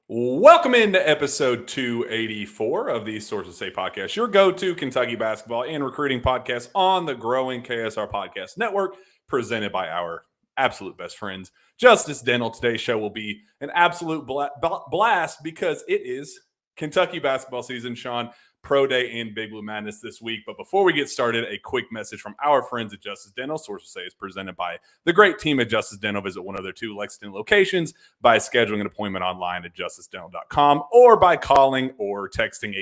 Welcome into episode 284 of the Sources Say podcast, your go-to Kentucky basketball and recruiting podcast on the growing KSR Podcast Network, presented by our absolute best friends, Justice Dental. Today's show will be an absolute blast because it is Kentucky basketball season, Shawn. Pro Day and Big Blue Madness this week. But before we get started, a quick message from our friends at Justice Dental. Sources Say is presented by the great team at Justice Dental. Visit one of their two Lexington locations by scheduling an appointment online at justicedental.com or by calling or texting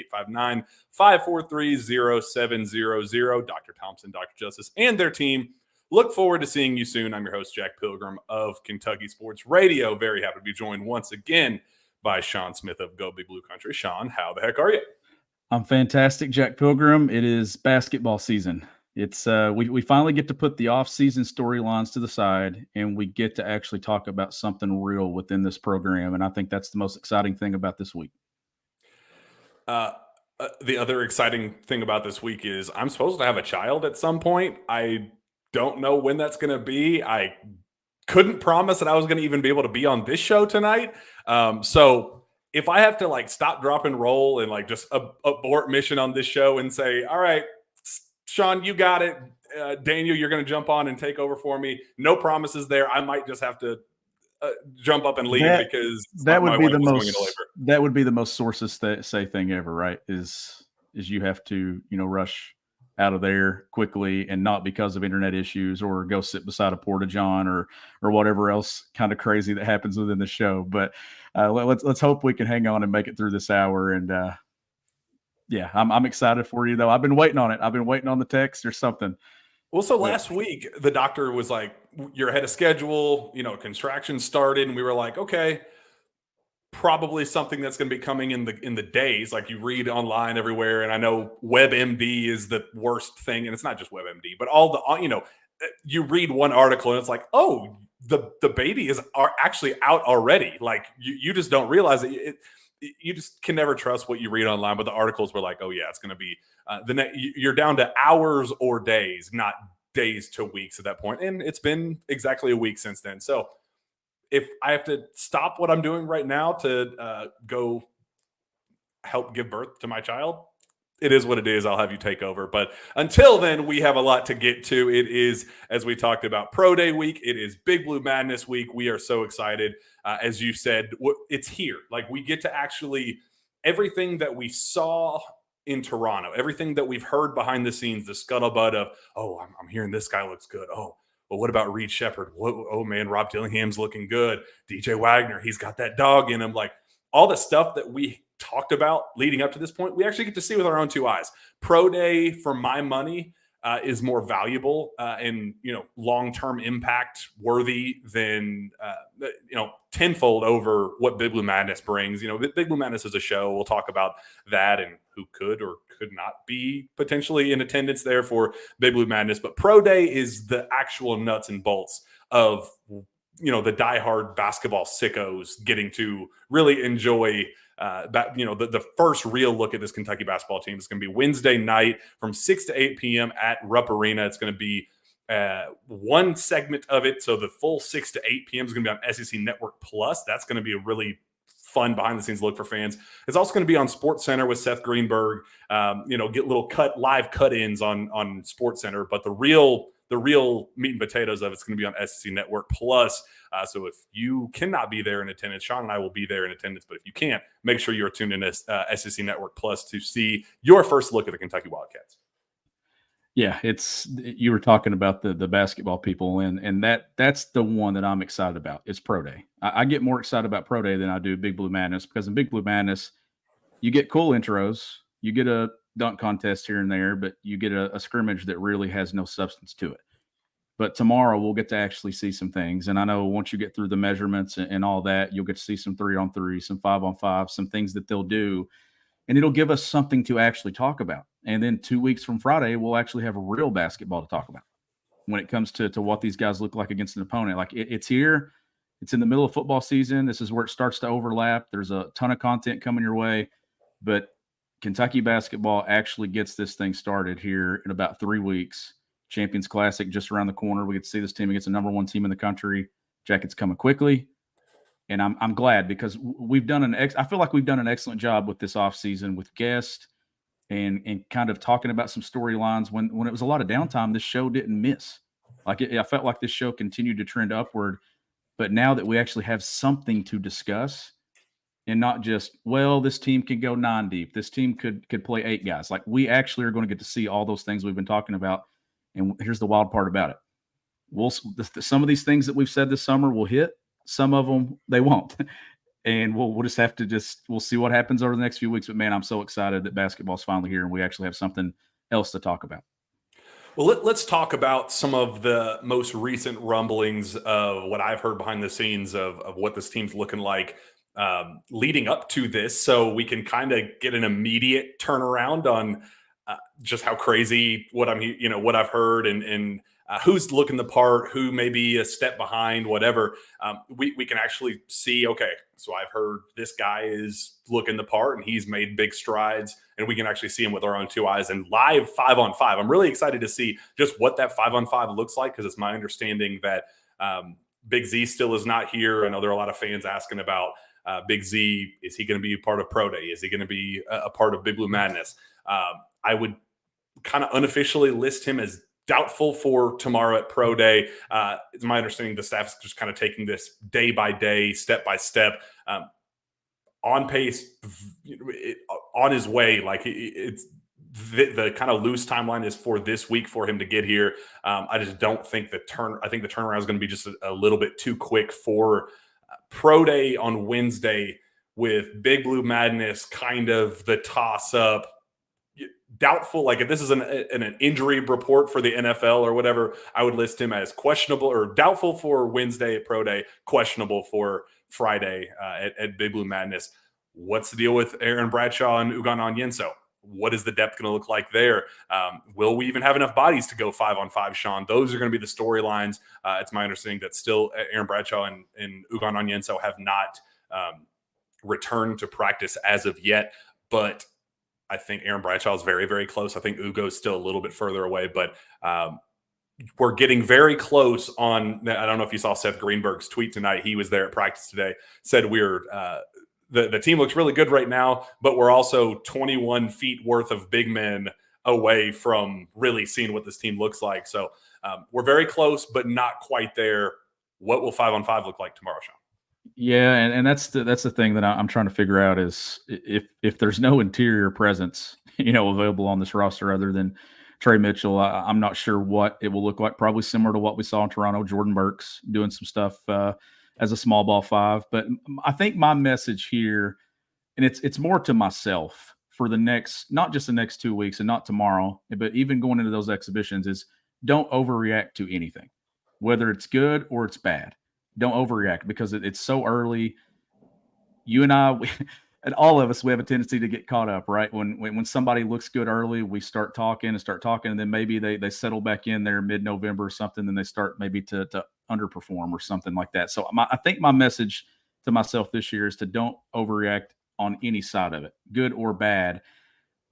859-543-0700. Dr. Thompson, Dr. Justice, and their team look forward to seeing you soon. I'm your host, Jack Pilgrim of Kentucky Sports Radio. Very happy to be joined once again by Shawn Smith of Go Big Blue Country. Shawn, how the heck are you? I'm fantastic, Jack Pilgrim. It is basketball season. It's we finally get to put the off-season storylines to the side, and we get to actually talk about something real within this program. And I think that's the most exciting thing about this week. The other exciting thing about this week is I'm supposed to have a child at some point. I don't know when that's going to be. I couldn't promise that I was going to even be able to be on this show tonight. So if I have to stop, drop, and roll and just abort mission on this show and say, all right, Shawn, you got it. Daniel, you're going to jump on and take over for me. No promises there. I might just have to jump up and leave because that would be the most. That would be the most Sources Say thing ever, right? Is you have to rush out of there quickly, and not because of internet issues or go sit beside a porta-john or whatever else kind of crazy that happens within the show. But let's hope we can hang on and make it through this hour. And yeah, I'm excited for you though. I've been waiting on it. I've been waiting on the text or something. Well, so last week the doctor was like, "You're ahead of schedule." Contraction started, and we were like, "Okay." Probably something that's going to be coming in the days, like you read online everywhere. And I know WebMD is the worst thing, and it's not just WebMD, but all the you read one article and it's like, oh, the baby is actually out already. Like you just don't realize it. You just can never trust what you read online. But the articles were like, oh yeah, it's going to be you're down to hours or days, not days to weeks at that point. And it's been exactly a week since then. So if I have to stop what I'm doing right now to go help give birth to my child, it is what it is. I'll have you take over. But until then, we have a lot to get to. It is, as we talked about, Pro Day week. It is Big Blue Madness week. We are so excited. As you said, it's here. Like we get to actually everything that we saw in Toronto, everything that we've heard behind the scenes, the scuttlebutt of, oh, I'm hearing this guy looks good. Oh, well, what about Reed Shepherd? Oh, man, Rob Dillingham's looking good. DJ Wagner, he's got that dog in him. Like all the stuff that we talked about leading up to this point, we actually get to see with our own two eyes. Pro Day, for my money, is more valuable and, long-term impact worthy than, tenfold over what Big Blue Madness brings. Big Blue Madness is a show. We'll talk about that and who could or could not be potentially in attendance there for Big Blue Madness. But Pro Day is the actual nuts and bolts of, the diehard basketball sickos getting to really enjoy the first real look at this Kentucky basketball team. Is going to be Wednesday night from 6 to 8 p.m. at Rupp Arena. It's going to be one segment of it. So the full 6 to 8 p.m. is going to be on SEC Network Plus. That's going to be a really fun behind the scenes look for fans. It's also going to be on Sports Center with Seth Greenberg. Get little live cut-ins on Sports Center, but the real meat and potatoes of it's going to be on SEC Network Plus. So if you cannot be there in attendance, Shawn and I will be there in attendance. But if you can't, make sure you're tuned in to SEC Network Plus to see your first look at the Kentucky Wildcats. Yeah, you were talking about the basketball people, and that's the one that I'm excited about. It's Pro Day. I get more excited about Pro Day than I do Big Blue Madness, because in Big Blue Madness, you get cool intros, you get a dunk contest here and there, but you get a scrimmage that really has no substance to it. But tomorrow we'll get to actually see some things. And I know once you get through the measurements and all that, you'll get to see some 3-on-3, some 5-on-5, some things that they'll do. And it'll give us something to actually talk about. And then 2 weeks from Friday, we'll actually have real basketball to talk about when it comes to what these guys look like against an opponent. Like it's here. It's in the middle of football season. This is where it starts to overlap. There's a ton of content coming your way. But Kentucky basketball actually gets this thing started here in about 3 weeks. Champions Classic just around the corner. We get to see this team against the number one team in the country. Jackets coming quickly. And I'm glad because we've done I feel like we've done an excellent job with this offseason with guests and kind of talking about some storylines. When it was a lot of downtime, this show didn't miss. I felt like this show continued to trend upward. But now that we actually have something to discuss, and not just, well, this team can go 9 deep, this team could play 8 guys. Like, we actually are going to get to see all those things we've been talking about. And here's the wild part about it: some of these things that we've said this summer will hit. Some of them they won't. And we'll just have to we'll see what happens over the next few weeks. But man, I'm so excited that basketball's finally here and we actually have something else to talk about. Well, let's talk about some of the most recent rumblings of what I've heard behind the scenes of what this team's looking like leading up to this, so we can kind of get an immediate turnaround on just how crazy what I've heard and who's looking the part, who may be a step behind, whatever. We can actually see, okay, so I've heard this guy is looking the part and he's made big strides, and we can actually see him with our own 2 eyes and live 5-on-5. I'm really excited to see just what that 5-on-5 looks like, because it's my understanding that Big Z still is not here. I know there are a lot of fans asking about Big Z. Is he going to be a part of Pro Day? Is he going to be a part of Big Blue Madness? I would kind of unofficially list him as doubtful for tomorrow at Pro Day. It's my understanding the staff's just kind of taking this day by day, step by step, on pace, on his way. Like, it's the kind of loose timeline is for this week for him to get here. I just don't think I think the turnaround is going to be just a little bit too quick for Pro Day on Wednesday, with Big Blue Madness kind of the toss up. Doubtful, like if this is an injury report for the NFL or whatever, I would list him as questionable or doubtful for Wednesday at Pro Day, questionable for Friday at Big Blue Madness. What's the deal with Aaron Bradshaw and Ugan Onyenso? What is the depth going to look like there? Will we even have enough bodies to go 5-on-5, Shawn? Those are going to be the storylines. It's my understanding that still Aaron Bradshaw and Ugan Onyenso have not returned to practice as of yet, but I think Aaron Bradshaw is very, very close. I think Ugo's still a little bit further away, but we're getting very close on. I don't know if you saw Seth Greenberg's tweet tonight. He was there at practice today, said the team looks really good right now, but we're also 21 feet worth of big men away from really seeing what this team looks like. So we're very close, but not quite there. What will 5-on-5 look like tomorrow, Shawn? Yeah, and that's the thing that I'm trying to figure out is if there's no interior presence, available on this roster other than Trey Mitchell, I'm not sure what it will look like. Probably similar to what we saw in Toronto. Jordan Burks doing some stuff as a small ball 5. But I think my message here, and it's more to myself for not just the next 2 weeks and not tomorrow, but even going into those exhibitions, is don't overreact to anything, whether it's good or it's bad. Don't overreact because it's so early. You and I, and all of us, we have a tendency to get caught up, right? When somebody looks good early, we start talking, and then maybe they settle back in there mid-November or something, then they start maybe to underperform or something like that. So I think my message to myself this year is to don't overreact on any side of it, good or bad.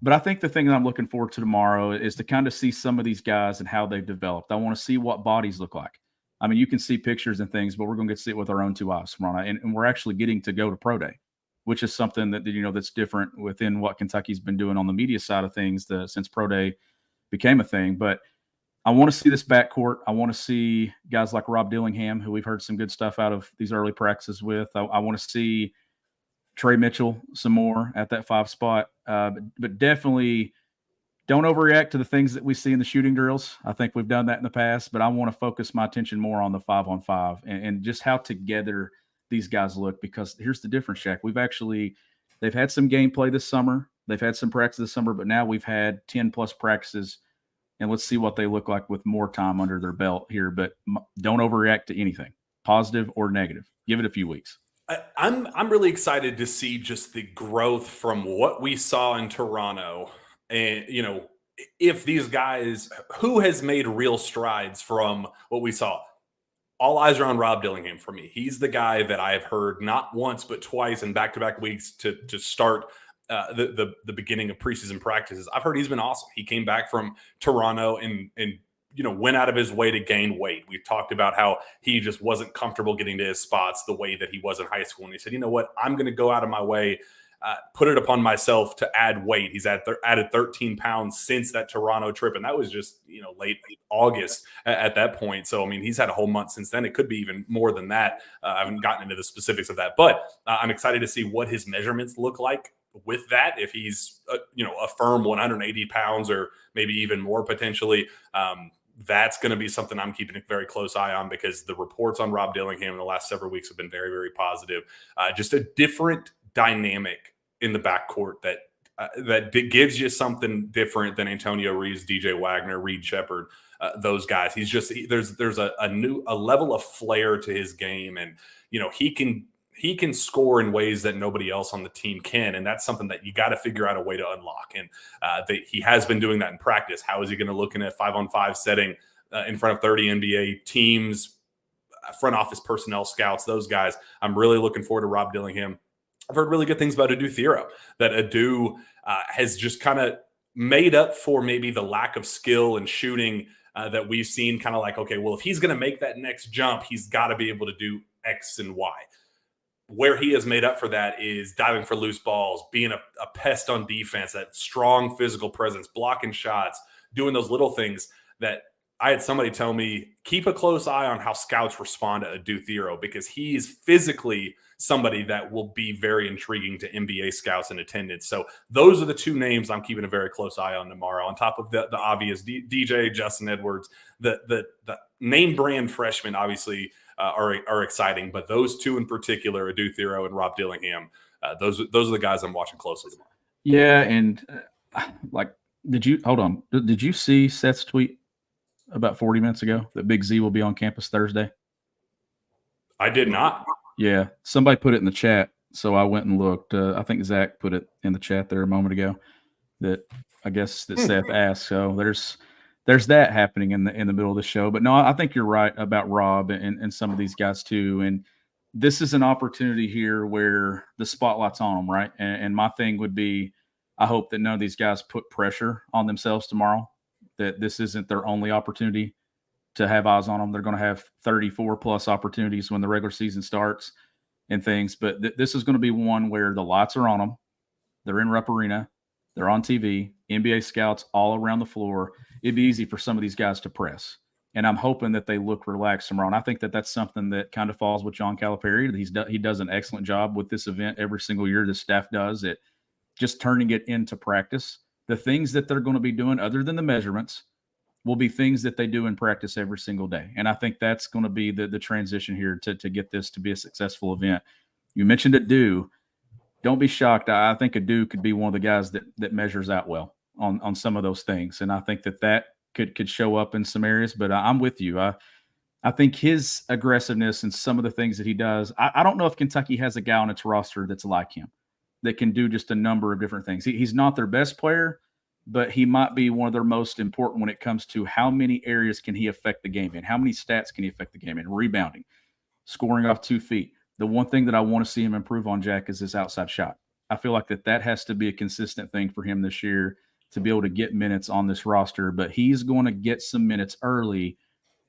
But I think the thing that I'm looking forward to tomorrow is to kind of see some of these guys and how they've developed. I want to see what bodies look like. I mean, you can see pictures and things, but we're going to get to see it with our own 2 eyes tomorrow night. And we're actually getting to go to Pro Day, which is something that, that's different within what Kentucky's been doing on the media side of things since Pro Day became a thing. But I want to see this backcourt. I want to see guys like Rob Dillingham, who we've heard some good stuff out of these early practices with. I want to see Trey Mitchell some more at that 5 spot. But definitely don't overreact to the things that we see in the shooting drills. I think we've done that in the past, but I want to focus my attention more on the 5-on-5 and just how together these guys look, because here's the difference, Shaq. They've had some gameplay this summer. They've had some practice this summer, but now we've had 10 plus practices, and let's see what they look like with more time under their belt here. But don't overreact to anything, positive or negative. Give it a few weeks. I'm really excited to see just the growth from what we saw in Toronto. And, if these guys, who has made real strides from what we saw? All eyes are on Rob Dillingham for me. He's the guy that I have heard not once, but twice in back-to-back weeks to start the beginning of preseason practices. I've heard he's been awesome. He came back from Toronto and went out of his way to gain weight. We've talked about how he just wasn't comfortable getting to his spots the way that he was in high school. And he said, you know what, I'm going to go out of my way, put it upon myself to add weight. He's added 13 pounds since that Toronto trip. And that was just, late August at that point. So, I mean, he's had a whole month since then. It could be even more than that. I haven't gotten into the specifics of that, but I'm excited to see what his measurements look like with that. If he's, a firm 180 pounds or maybe even more potentially, that's going to be something I'm keeping a very close eye on, because the reports on Rob Dillingham in the last several weeks have been very, very positive. Just a different dynamic in the backcourt that gives you something different than Antonio Reeves, DJ Wagner, Reed Shepherd, those guys. He's just there's a level of flair to his game, and he can score in ways that nobody else on the team can, and that's something that you got to figure out a way to unlock. And he has been doing that in practice. How is he going to look in a 5-on-5 setting in front of 30 NBA teams, front office personnel, scouts, those guys? I'm really looking forward to Rob Dillingham. I've heard really good things about Adu Thiero, that Adu has just kind of made up for maybe the lack of skill and shooting that we've seen. Kind of like, okay, well, if he's going to make that next jump, he's got to be able to do X and Y. Where he has made up for that is diving for loose balls, being a pest on defense, that strong physical presence, blocking shots, doing those little things that I had somebody tell me, keep a close eye on how scouts respond to Adu Thiero, because he's physically somebody that will be very intriguing to NBA scouts in attendance. So those are the two names I'm keeping a very close eye on tomorrow, on top of the obvious DJ, Justin Edwards. The name brand freshmen obviously are exciting, but those two in particular, Adu Thiero and Rob Dillingham, those are the guys I'm watching closely tomorrow. Yeah, and did you see Seth's tweet about 40 minutes ago that Big Z will be on campus Thursday? I did not. Yeah, somebody put it in the chat, so I went and looked. I think Zach put it in the chat there a moment ago. That I guess that Seth asked. So there's that happening in the middle of the show. But no, I think you're right about Rob and some of these guys too. And this is an opportunity here where the spotlight's on them, right? And my thing would be, I hope that none of these guys put pressure on themselves tomorrow, that this isn't their only opportunity to have eyes on them. They're going to have 34 plus opportunities when the regular season starts and things. But this is going to be one where the lights are on them. They're in Rupp Arena. They're on TV, NBA scouts all around the floor. It'd be easy for some of these guys to press. And I'm hoping that they look relaxed tomorrow. And I think that that's something that kind of falls with John Calipari. He does an excellent job with this event every single year. The staff does it, just turning it into practice. The things that they're going to be doing, other than the measurements, will be things that they do in practice every single day. And I think that's going to be the transition here to get this to be a successful event. You mentioned Adu. Don't be shocked. I think Adu could be one of the guys that measures out well on some of those things. And I think that could show up in some areas, but I'm with you. I think his aggressiveness and some of the things that he does, I don't know if Kentucky has a guy on its roster that's like him, that can do just a number of different things. He's not their best player, but he might be one of their most important when it comes to how many areas can he affect the game in, how many stats can he affect the game in, rebounding, scoring off 2 feet. The one thing that I want to see him improve on, Jack, is his outside shot. I feel like that has to be a consistent thing for him this year to be able to get minutes on this roster, but he's going to get some minutes early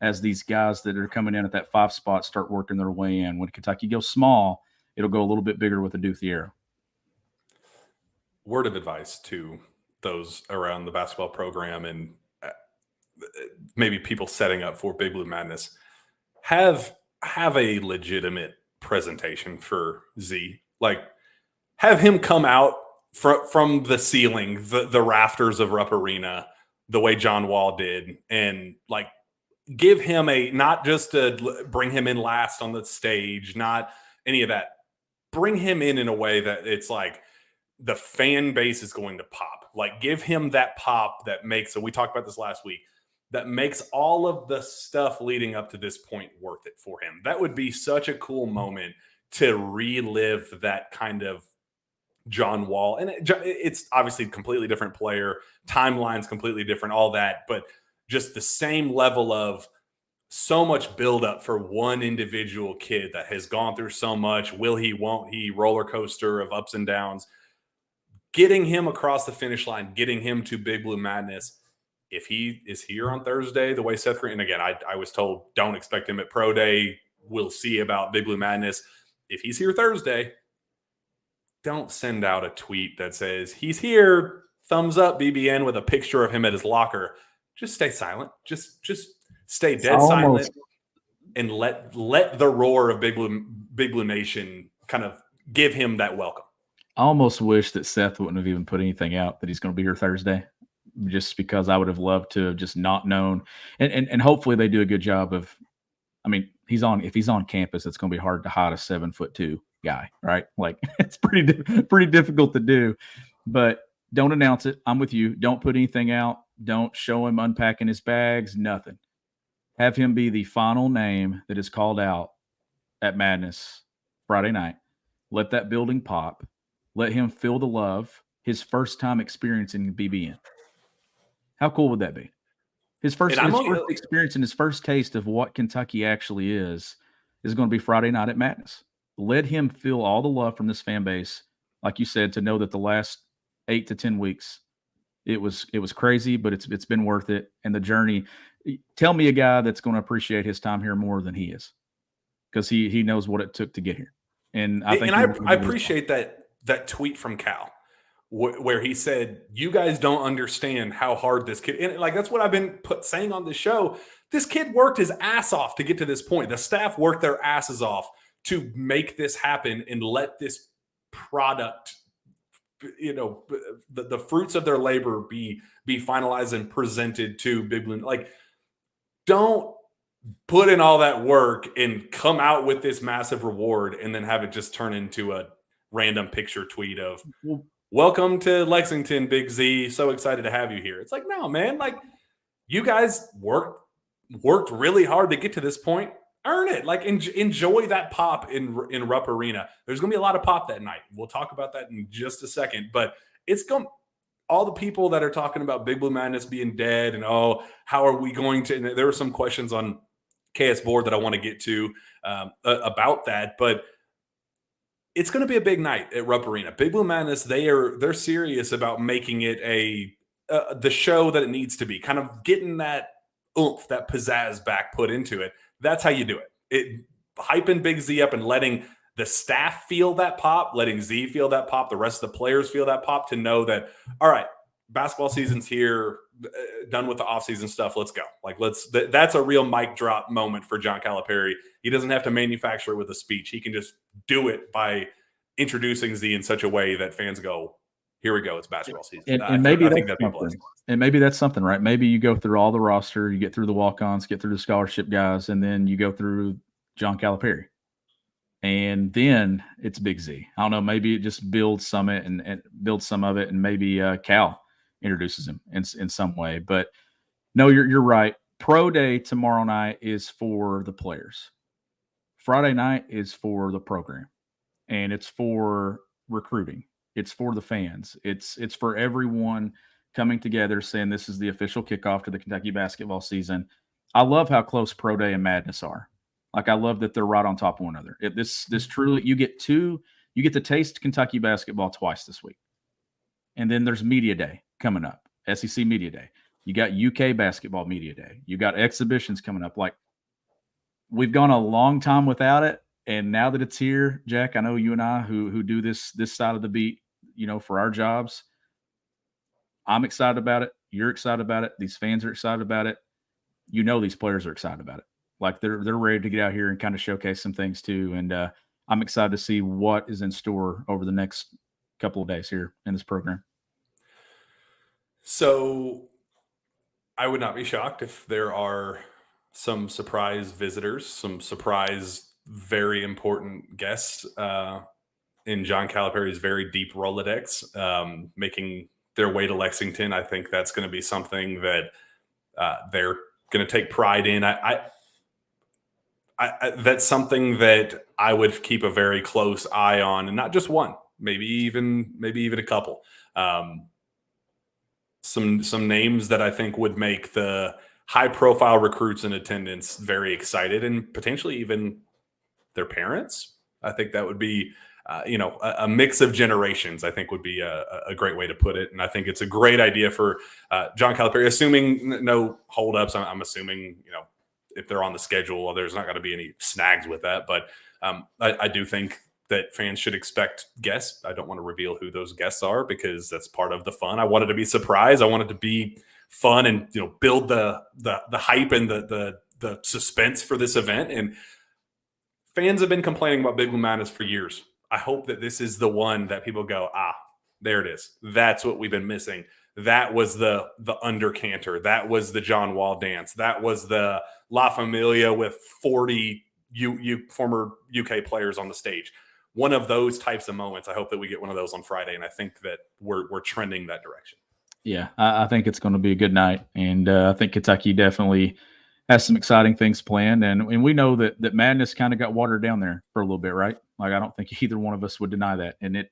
as these guys that are coming in at that 5 spot start working their way in. When Kentucky goes small, it'll go a little bit bigger with Adu Thiero. Word of advice to those around the basketball program and maybe people setting up for Big Blue Madness: have a legitimate presentation for Z. Like, have him come out from the ceiling, the rafters of Rupp Arena, the way John Wall did, and like give him not just to bring him in last on the stage, not any of that. Bring him in a way that it's like the fan base is going to pop. Like, give him that pop that makes, so we talked about this last week, that makes all of the stuff leading up to this point worth it for him. That would be such a cool moment to relive that kind of John Wall. And it's obviously a completely different player, timeline's completely different, all that, but just the same level of so much buildup for one individual kid that has gone through so much. Will he, won't he, roller coaster of ups and downs. Getting him across the finish line, getting him to Big Blue Madness if he is here on Thursday, the way Seth Green, and again, I was told don't expect him at Pro Day. We'll see about Big Blue Madness. If he's here Thursday, don't send out a tweet that says he's here, thumbs up BBN with a picture of him at his locker. Just stay silent. Just stay dead silent and let the roar of Big Blue Nation kind of give him that welcome. I almost wish that Seth wouldn't have even put anything out that he's going to be here Thursday, just because I would have loved to have just not known. And hopefully they do a good job of, I mean, if he's on campus, it's going to be hard to hide a 7'2" guy, right? Like it's pretty difficult to do, but don't announce it. I'm with you. Don't put anything out. Don't show him unpacking his bags, nothing. Have him be the final name that is called out at Madness Friday night. Let that building pop. Let him feel the love. His first time experiencing BBN. How cool would that be? His first experience and his first taste of what Kentucky actually is going to be Friday night at Madness. Let him feel all the love from this fan base, like you said, to know that the last 8 to 10 weeks, it was crazy, but it's been worth it. And the journey. Tell me a guy that's going to appreciate his time here more than he is, because he knows what it took to get here. And I appreciate that tweet from Cal, where he said, "You guys don't understand how hard this kid." And like that's what I've been saying on the show. This kid worked his ass off to get to this point. The staff worked their asses off to make this happen and let this product, the fruits of their labor be finalized and presented to Big Blue. Like, don't put in all that work and come out with this massive reward and then have it just turn into a random picture tweet of "Welcome to Lexington, Big Z. So excited to have you here." It's like, no, man. Like, you guys worked really hard to get to this point. Earn it. Like, enjoy that pop in Rupp Arena. There's going to be a lot of pop that night. We'll talk about that in just a second. But it's going. All the people that are talking about Big Blue Madness being dead and how are we going to? And there were some questions on KS board that I want to get to about that, but it's going to be a big night at Rupp Arena. Big Blue Madness, they're serious about making it the show that it needs to be, kind of getting that oomph, that pizzazz back put into it. That's how you do it. Hyping Big Z up and letting the staff feel that pop, letting Z feel that pop, the rest of the players feel that pop, to know that, all right, basketball season's here, done with the offseason stuff, let's go. Like, that's a real mic drop moment for John Calipari. He doesn't have to manufacture it with a speech. He can just do it by introducing Z in such a way that fans go, here we go, it's basketball season. And maybe that's something, right? Maybe you go through all the roster, you get through the walk-ons, get through the scholarship guys, and then you go through John Calipari. And then it's Big Z. I don't know, maybe it just builds some of it and maybe Cal introduces him in some way. But no, you're right. Pro Day tomorrow night is for the players. Friday night is for the program, and it's for recruiting. It's for the fans. It's for everyone coming together saying this is the official kickoff to the Kentucky basketball season. I love how close Pro Day and Madness are. Like, I love that they're right on top of one another. This truly, you get to taste Kentucky basketball twice this week. And then there's Media Day coming up, SEC Media Day. You got UK basketball Media Day. You got exhibitions coming up. Like, we've gone a long time without it. And now that it's here, Jack, I know you and I who do this side of the beat, for our jobs, I'm excited about it. You're excited about it. These fans are excited about it. These players are excited about it. Like, they're ready to get out here and kind of showcase some things too. And I'm excited to see what is in store over the next couple of days here in this program. So I would not be shocked if there are some surprise visitors, some surprise, very important guests in John Calipari's very deep Rolodex making their way to Lexington. I think that's going to be something that they're going to take pride in. That's something that I would keep a very close eye on, and not just one, maybe even a couple. Some names that I think would make the high-profile recruits in attendance very excited, and potentially even their parents. I think that would be a mix of generations, I think would be a great way to put it. And I think it's a great idea for John Calipari, assuming no holdups. I'm assuming, if they're on the schedule, there's not going to be any snags with that. But I do think that fans should expect guests. I don't want to reveal who those guests are because that's part of the fun. I wanted to be surprised. I wanted to be fun and build the hype and the suspense for this event. And fans have been complaining about Big Blue Madness for years. I hope that this is the one that people go, there it is. That's what we've been missing. That was the undercanter. That was the John Wall dance. That was the La Familia with 40 former UK players on the stage. One of those types of moments. I hope that we get one of those on Friday, and I think that we're trending that direction. Yeah, I think it's going to be a good night, and I think Kentucky definitely has some exciting things planned, and we know that Madness kind of got watered down there for a little bit, right? Like I don't think either one of us would deny that, and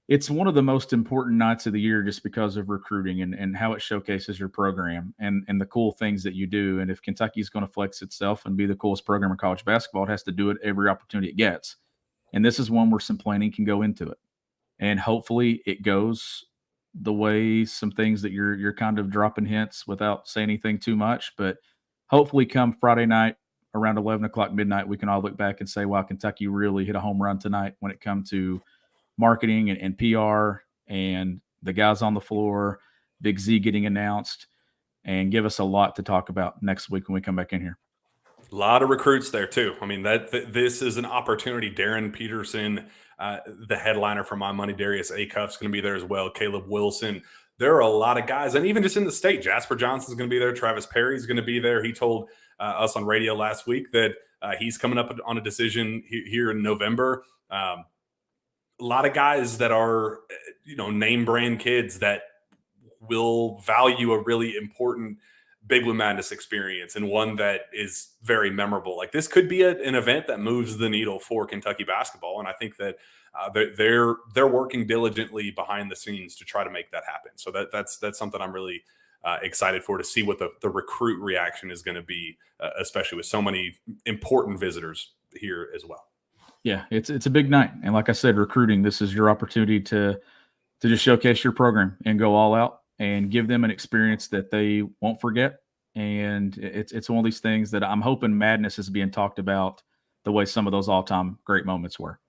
it's one of the most important nights of the year just because of recruiting and how it showcases your program and the cool things that you do. And if Kentucky's going to flex itself and be the coolest program in college basketball, it has to do it every opportunity it gets. And this is one where some planning can go into it. And hopefully it goes the way some things that you're kind of dropping hints without saying anything too much. But hopefully come Friday night around 11 o'clock midnight, we can all look back and say, wow, Kentucky really hit a home run tonight when it comes to marketing and PR and the guys on the floor, Big Z getting announced, and give us a lot to talk about next week when we come back in here. A lot of recruits there too. I mean, this is an opportunity. Darren Peterson, the headliner for My Money, Darius Acuff's going to be there as well. Caleb Wilson. There are a lot of guys, and even just in the state, Jasper Johnson's going to be there. Travis Perry's going to be there. He told us on radio last week that he's coming up on a decision here in November. A lot of guys that are, name brand kids that will value a really important Big Blue Madness experience and one that is very memorable. Like this could be an event that moves the needle for Kentucky basketball. And I think that they're working diligently behind the scenes to try to make that happen. So that's something I'm really excited for, to see what the recruit reaction is going to be, especially with so many important visitors here as well. Yeah, it's a big night. And like I said, recruiting, this is your opportunity to just showcase your program and go all out and give them an experience that they won't forget. And it's one of these things that I'm hoping Madness is being talked about the way some of those all-time great moments were.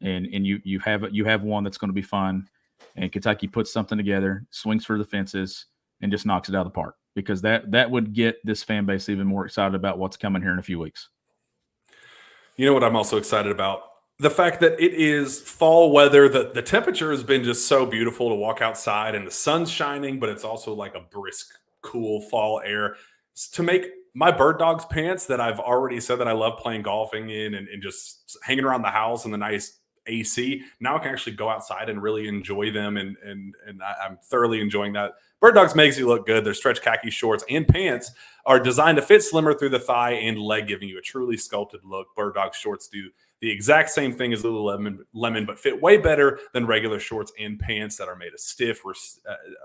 And you have one that's going to be fun, and Kentucky puts something together, swings for the fences, and just knocks it out of the park, because that would get this fan base even more excited about what's coming here in a few weeks. You know what I'm also excited about? The fact that it is fall weather. The temperature has been just so beautiful to walk outside, and the sun's shining, but it's also like a brisk, cool fall air. To make my Bird Dogs pants that I've already said that I love playing golfing in and just hanging around the house in the nice AC, now I can actually go outside and really enjoy them, and I'm thoroughly enjoying that. Bird Dogs makes you look good. Their stretch khaki shorts and pants are designed to fit slimmer through the thigh and leg, giving you a truly sculpted look. Bird Dogs shorts do the exact same thing as Lululemon, but fit way better than regular shorts and pants that are made of stiff,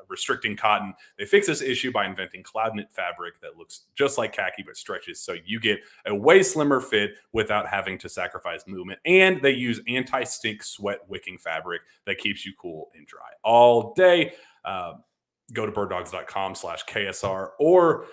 restricting cotton. They fix this issue by inventing cloud knit fabric that looks just like khaki but stretches, so you get a way slimmer fit without having to sacrifice movement. And they use anti-stink sweat wicking fabric that keeps you cool and dry all day. Go to birddogs.com/KSR or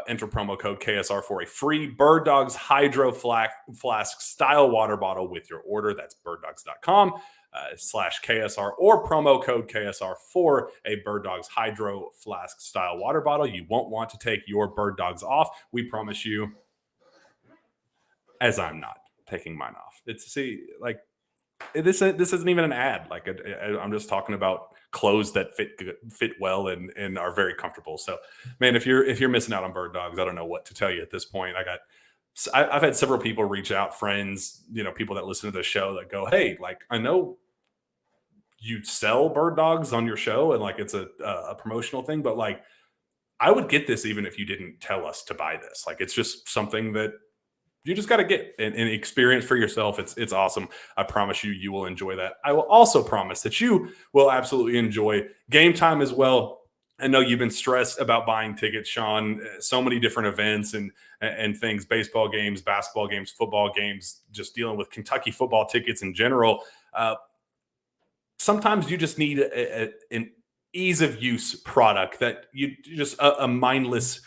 enter promo code KSR for a free Bird Dogs Hydro Flask style water bottle with your order. That's birddogs.com/KSR or promo code KSR for a Bird Dogs Hydro Flask style water bottle. You won't want to take your Bird Dogs off. We promise you, as I'm not taking mine off. This isn't even an ad. Like I'm just talking about clothes that fit well and are very comfortable. So, man, if you're missing out on Bird Dogs, I don't know what to tell you at this point. I've had several people reach out, friends, people that listen to the show that go, "Hey, like I know you sell Bird Dogs on your show and like it's a promotional thing, but like I would get this even if you didn't tell us to buy this. Like it's just something that you just got to get and experience for yourself. It's awesome. I promise you will enjoy that. I will also promise that you will absolutely enjoy Gametime as well. I know you've been stressed about buying tickets, Shawn. So many different events and things, baseball games, basketball games, football games, just dealing with Kentucky football tickets in general. Sometimes you just need an ease of use product that you just a mindless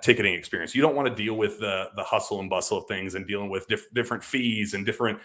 ticketing experience. You don't want to deal with the hustle and bustle of things and dealing with different fees and different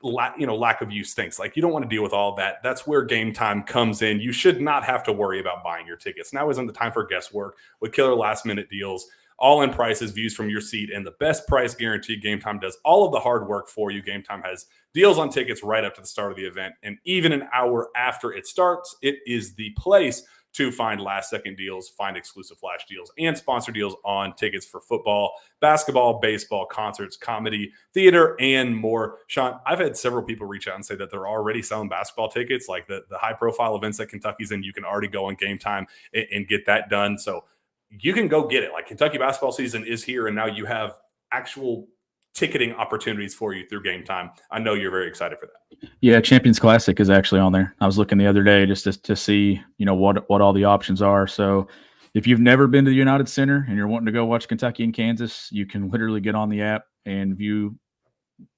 lack of use things. Like, you don't want to deal with all that. That's where Game Time comes in. You should not have to worry about buying your tickets. Now isn't the time for guesswork with killer last minute deals, all in prices, views from your seat, and the best price guarantee. Game Time does all of the hard work for you. Game Time has deals on tickets right up to the start of the event, and even an hour after it starts. It is the place to find last second deals, find exclusive flash deals, and sponsor deals on tickets for football, basketball, baseball, concerts, comedy, theater, and more. Shawn, I've had several people reach out and say that they're already selling basketball tickets, like the high profile events that Kentucky's in. You can already go on Game Time and get that done. So you can go get it. Like, Kentucky basketball season is here, and now you have actual ticketing opportunities for you through Game Time. I know you're very excited for that. Yeah, Champions Classic is actually on there. I was looking the other day just to see, what all the options are. So if you've never been to the United Center and you're wanting to go watch Kentucky and Kansas, you can literally get on the app and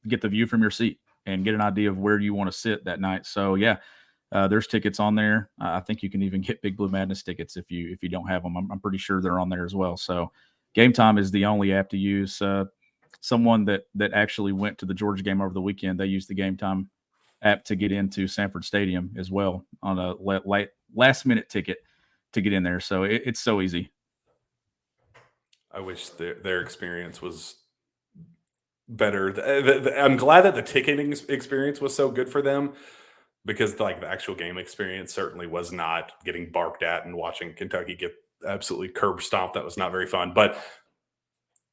get the view from your seat and get an idea of where you want to sit that night. So yeah, there's tickets on there. I think you can even get Big Blue Madness tickets if you don't have them. I'm pretty sure they're on there as well. So Game Time is the only app to use. Someone that actually went to the Georgia game over the weekend, they used the Game Time app to get into Sanford Stadium as well on a last minute ticket to get in there. So it's so easy. I wish their experience was better. I'm glad that the ticketing experience was so good for them, because the actual game experience certainly was not. Getting barked at and watching Kentucky get absolutely curb stomped, that was not very fun. But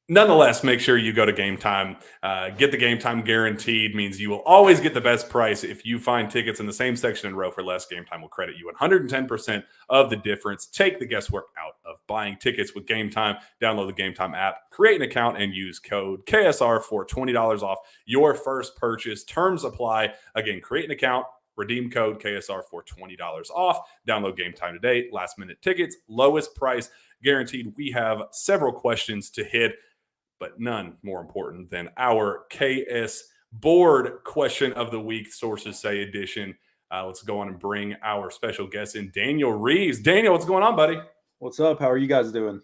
nonetheless, make sure you go to Game Time. Get the Game Time guaranteed means you will always get the best price. If you find tickets in the same section and row for less, Game Time will credit you 110% of the difference. Take the guesswork out of buying tickets with Game Time. Download the Game Time app, create an account, and use code KSR for $20 off your first purchase. Terms apply. Again, create an account, redeem code KSR for $20 off. Download Game Time today. Last minute tickets, lowest price guaranteed. We have several questions to hit, but none more important than our KS board question of the week, Sources Say edition. Let's go on and bring our special guest in, Daniel Reeves. Daniel, what's going on, buddy? What's up? How are you guys doing?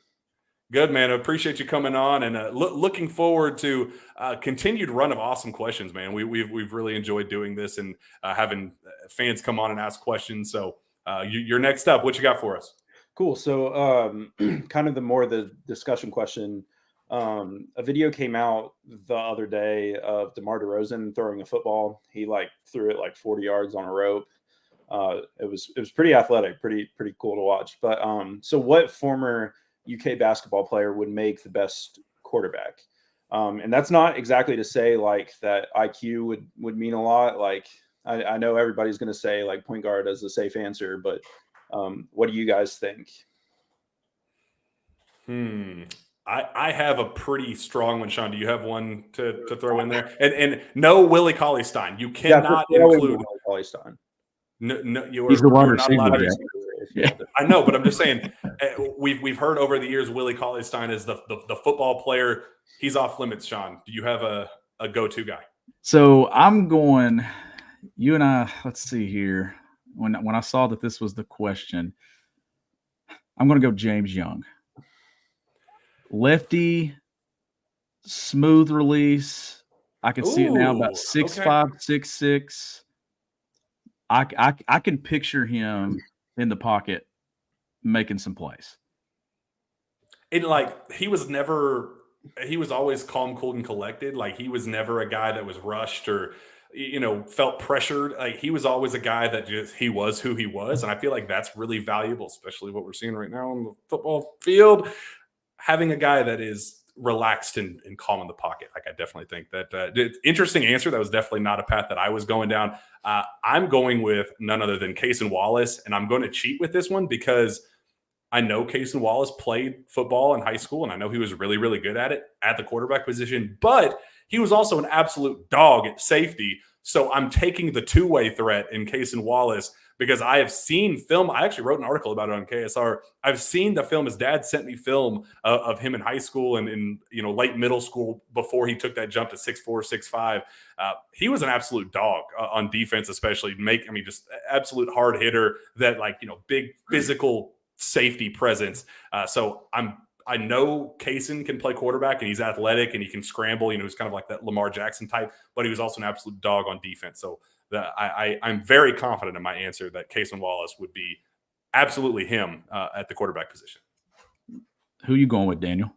Good, man. I appreciate you coming on, and looking forward to continued run of awesome questions, man. We've really enjoyed doing this and having fans come on and ask questions. So you're next up. What you got for us? Cool. So kind of the discussion question. A video came out the other day of DeMar DeRozan throwing a football. He threw it 40 yards on a rope. It was pretty athletic, pretty cool to watch. But so what former UK basketball player would make the best quarterback? And that's not exactly to say that IQ would mean a lot. I know everybody's going to say point guard as a safe answer, but what do you guys think? I have a pretty strong one, Shawn. Do you have one to throw in there? And no Willie Cauley-Stein. You cannot include Willie Cauley-Stein. No, he's the wide not allowed receiver. Yeah. I know, but I'm just saying, we've heard over the years Willie Cauley-Stein is the football player. He's off limits, Shawn. Do you have a go-to guy? So I'm going. You and I. Let's see here. When I saw that this was the question, I'm going to go James Young. Lefty, smooth release. I can see it now, about 6'5", 6'6". I can picture him in the pocket making some plays. And he was always calm, cool, and collected. He was never a guy that was rushed or felt pressured. He was always a guy that he was who he was, and I feel like that's really valuable, especially what we're seeing right now on the football field. Having a guy that is relaxed and calm in the pocket. I definitely think that interesting answer. That was definitely not a path that I was going down. I'm going with none other than Cason Wallace, and I'm going to cheat with this one because I know Cason Wallace played football in high school, and I know he was really, really good at it at the quarterback position, but he was also an absolute dog at safety. So I'm taking the two-way threat in Case and Wallace because I have seen film. I actually wrote an article about it on KSR. I've seen the film. His dad sent me film of him in high school and in late middle school before he took that jump to 6'4", 6'5". He was an absolute dog on defense, especially just absolute hard hitter that big physical safety presence. So I know Kaysen can play quarterback and he's athletic and he can scramble. He's kind of like that Lamar Jackson type, but he was also an absolute dog on defense. So I'm very confident in my answer that Kaysen Wallace would be absolutely him at the quarterback position. Who are you going with, Daniel?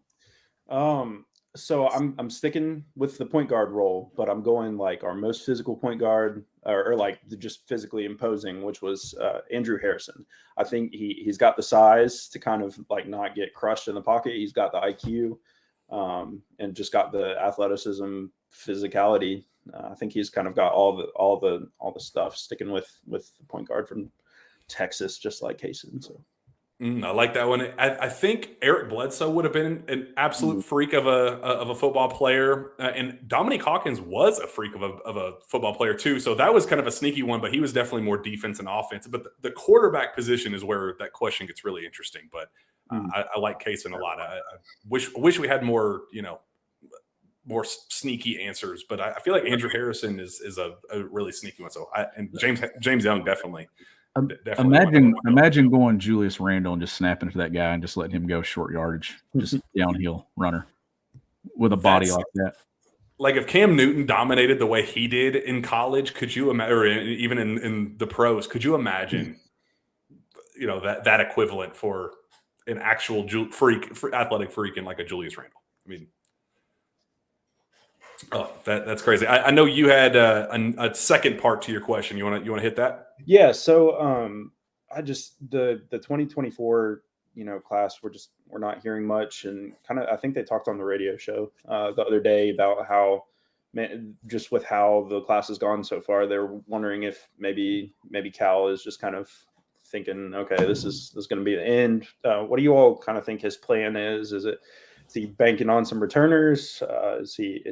So I'm sticking with the point guard role, but I'm going like our most physical point guard or like just physically imposing, which was Andrew Harrison. I think he's got the size to kind of like not get crushed in the pocket. He's got the IQ and just got the athleticism, physicality. I think he's kind of got all the stuff. Sticking with the point guard from Texas, just like Kaysen. So. I like that one. I think Eric Bledsoe would have been an absolute freak of a football player, and Dominique Hawkins was a freak of a football player too. So that was kind of a sneaky one, but he was definitely more defense and offense. But the quarterback position is where that question gets really interesting. But I like Kaysen a lot. I wish we had more more sneaky answers, but I feel like Andrew Harrison is a really sneaky one. So and James Young definitely. Imagine going Julius Randle and just snapping to that guy and just letting him go short yardage, just downhill runner with a body like that. Like if Cam Newton dominated the way he did in college, could you imagine, or even in the pros, could you imagine, that equivalent for an actual athletic freak in like a Julius Randle? I mean, that's crazy. I know you had a second part to your question. You want to hit that? Yeah. So I just the 2024 class we're not hearing much, and kind of I think they talked on the radio show the other day about how just with how the class has gone so far, they're wondering if maybe Cal is just kind of thinking, okay, this is going to be the end. What do you all kind of think his plan is? Is he banking on some returners? Is he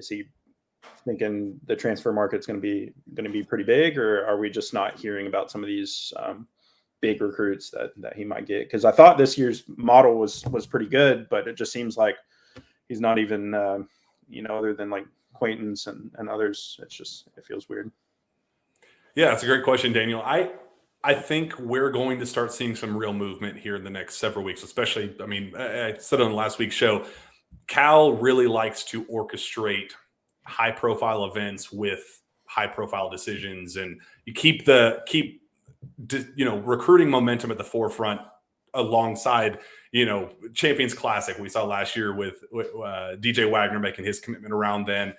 thinking the transfer market's going to be pretty big, or are we just not hearing about some of these big recruits that he might get? Because I thought this year's model was pretty good, but it just seems like he's not even other than like Quaintance and others. It feels weird. Yeah, that's a great question, Daniel. I think we're going to start seeing some real movement here in the next several weeks, especially, I said on last week's show, Cal really likes to orchestrate high-profile events with high-profile decisions, and you keep recruiting momentum at the forefront alongside Champions Classic we saw last year with DJ Wagner making his commitment around then.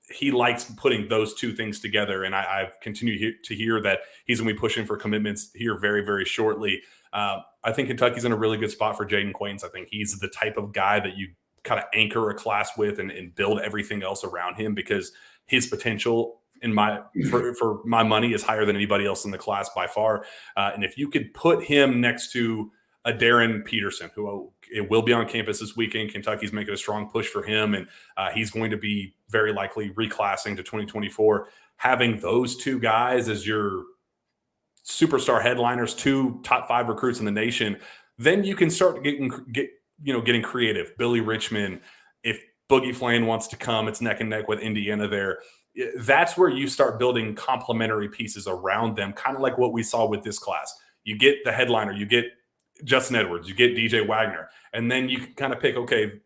He likes putting those two things together, and I've continued to hear that he's going to be pushing for commitments here very, very shortly. I think Kentucky's in a really good spot for Jaden Quaintance. I think he's the type of guy that you kind of anchor a class with and build everything else around him, because his potential for my money is higher than anybody else in the class by far. And if you could put him next to a Darren Peterson, who it will be on campus this weekend, Kentucky's making a strong push for him, and he's going to be very likely reclassing to 2024. Having those two guys as your superstar headliners, two top 5 recruits in the nation, then you can start getting creative. Billy Richmond, if Boogie Flan wants to come, it's neck and neck with Indiana there. That's where you start building complementary pieces around them, kind of like what we saw with this class. You get the headliner, you get Justin Edwards, you get DJ Wagner, and then you can kind of pick, okay,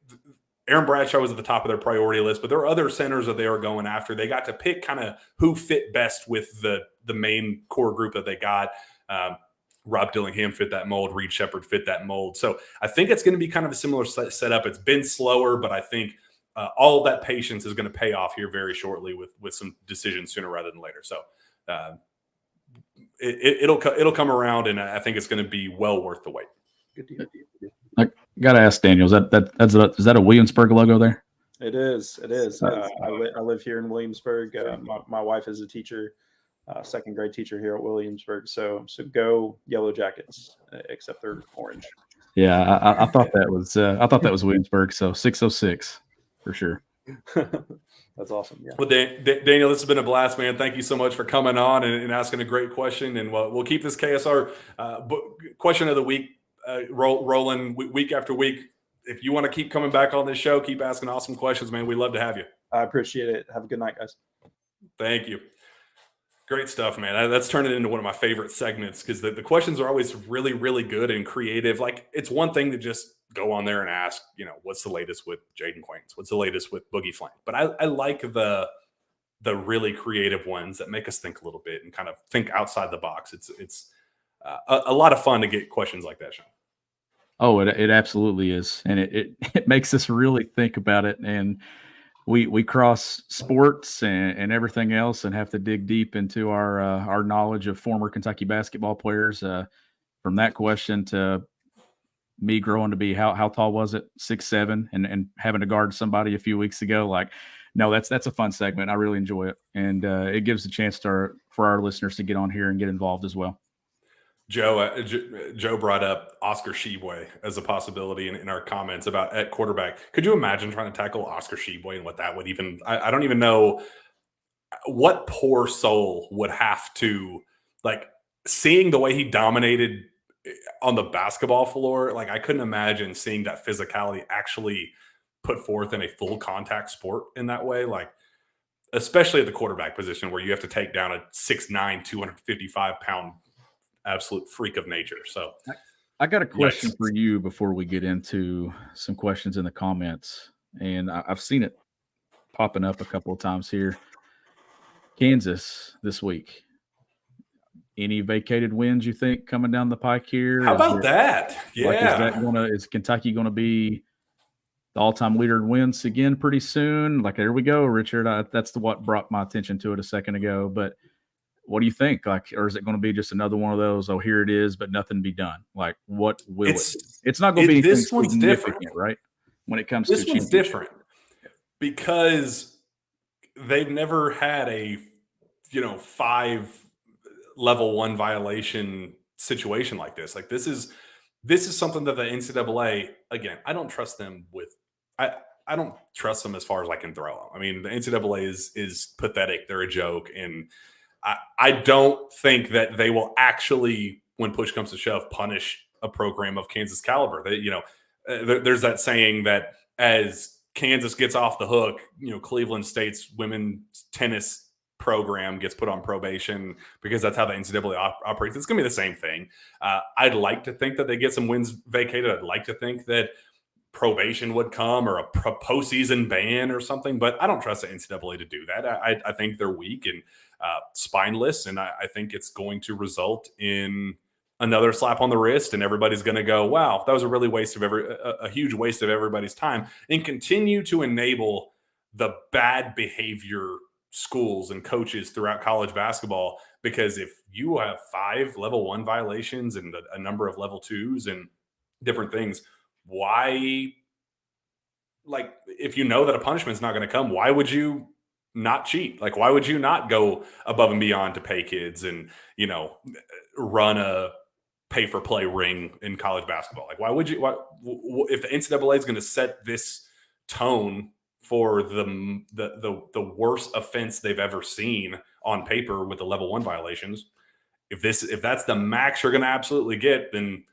Aaron Bradshaw was at the top of their priority list, but there are other centers that they were going after. They got to pick kind of who fit best with the main core group that they got. Rob Dillingham fit that mold. Reed Shepherd fit that mold. So I think it's going to be kind of a similar setup. It's been slower, but I think all of that patience is going to pay off here very shortly with some decisions sooner rather than later. So it'll come around, and I think it's going to be well worth the wait. Good deal. I got to ask Daniel, is that a Williamsburg logo there? It is. I live here in Williamsburg. My wife is a teacher. Second grade teacher here at Williamsburg. So go Yellow Jackets, except they're orange. Yeah, I thought that was Williamsburg. So 606 for sure. That's awesome. Yeah. Well, Daniel, this has been a blast, man. Thank you so much for coming on and asking a great question. And we'll keep this KSR question of the week rolling week after week. If you want to keep coming back on this show, keep asking awesome questions, man. We love to have you. I appreciate it. Have a good night, guys. Thank you. Great stuff, man. That's turned it into one of my favorite segments because the questions are always really, really good and creative. Like, it's one thing to just go on there and ask, what's the latest with Jaden Quains? What's the latest with Boogie Flank? But I like the really creative ones that make us think a little bit and kind of think outside the box. It's a lot of fun to get questions like that, Shawn. Oh, it absolutely is. And it makes us really think about it. And we cross sports and everything else and have to dig deep into our knowledge of former Kentucky basketball players. From that question to me growing to be how tall was it? 6'7", and having to guard somebody a few weeks ago. Like, no, that's a fun segment. I really enjoy it, and it gives a chance for our listeners to get on here and get involved as well. Joe brought up Oscar Tshiebwe as a possibility in our comments about at quarterback. Could you imagine trying to tackle Oscar Tshiebwe and what that would even? I don't even know what poor soul would have to, like, seeing the way he dominated on the basketball floor. Like, I couldn't imagine seeing that physicality actually put forth in a full contact sport in that way. Like, especially at the quarterback position where you have to take down a 6'9", 255-pound absolute freak of nature. So I got a question for you before we get into some questions in the comments. And I've seen it popping up a couple of times here. Kansas this week. Any vacated wins you think coming down the pike here? How about that? Yeah. Like, is Kentucky going to be the all-time leader in wins again pretty soon? Like, there we go, Richard. That's what brought my attention to it a second ago. But what do you think? Like, or is it going to be just another one of those, oh, here it is, but nothing be done? Like, what will it be? It's not going to be anything this one's significant, different, right? When it comes this to one's different because they've never had a 5 level 1 violation situation like this. Like, this is something that the NCAA, again, I don't trust them with. I don't trust them as far as I can throw them. I mean, the NCAA is pathetic. They're a joke, and I don't think that they will actually, when push comes to shove, punish a program of Kansas caliber. There's that saying that as Kansas gets off the hook, Cleveland State's women's tennis program gets put on probation because that's how the NCAA operates. It's going to be the same thing. I'd like to think that they get some wins vacated. I'd like to think that probation would come or a postseason ban or something, but I don't trust the NCAA to do that. I think they're weak and spineless, and I think it's going to result in another slap on the wrist, and everybody's going to go, wow, that was a really a huge waste of everybody's time, and continue to enable the bad behavior schools and coaches throughout college basketball. Because if you have 5 level 1 violations and a number of level 2s and different things, why, like, if you know that a punishment's not going to come, why would you not cheat? Like, why would you not go above and beyond to pay kids and, run a pay for play ring in college basketball? Like, why would you, if the NCAA is going to set this tone for the worst offense they've ever seen on paper with the level 1 violations, if that's the max you're going to absolutely get, then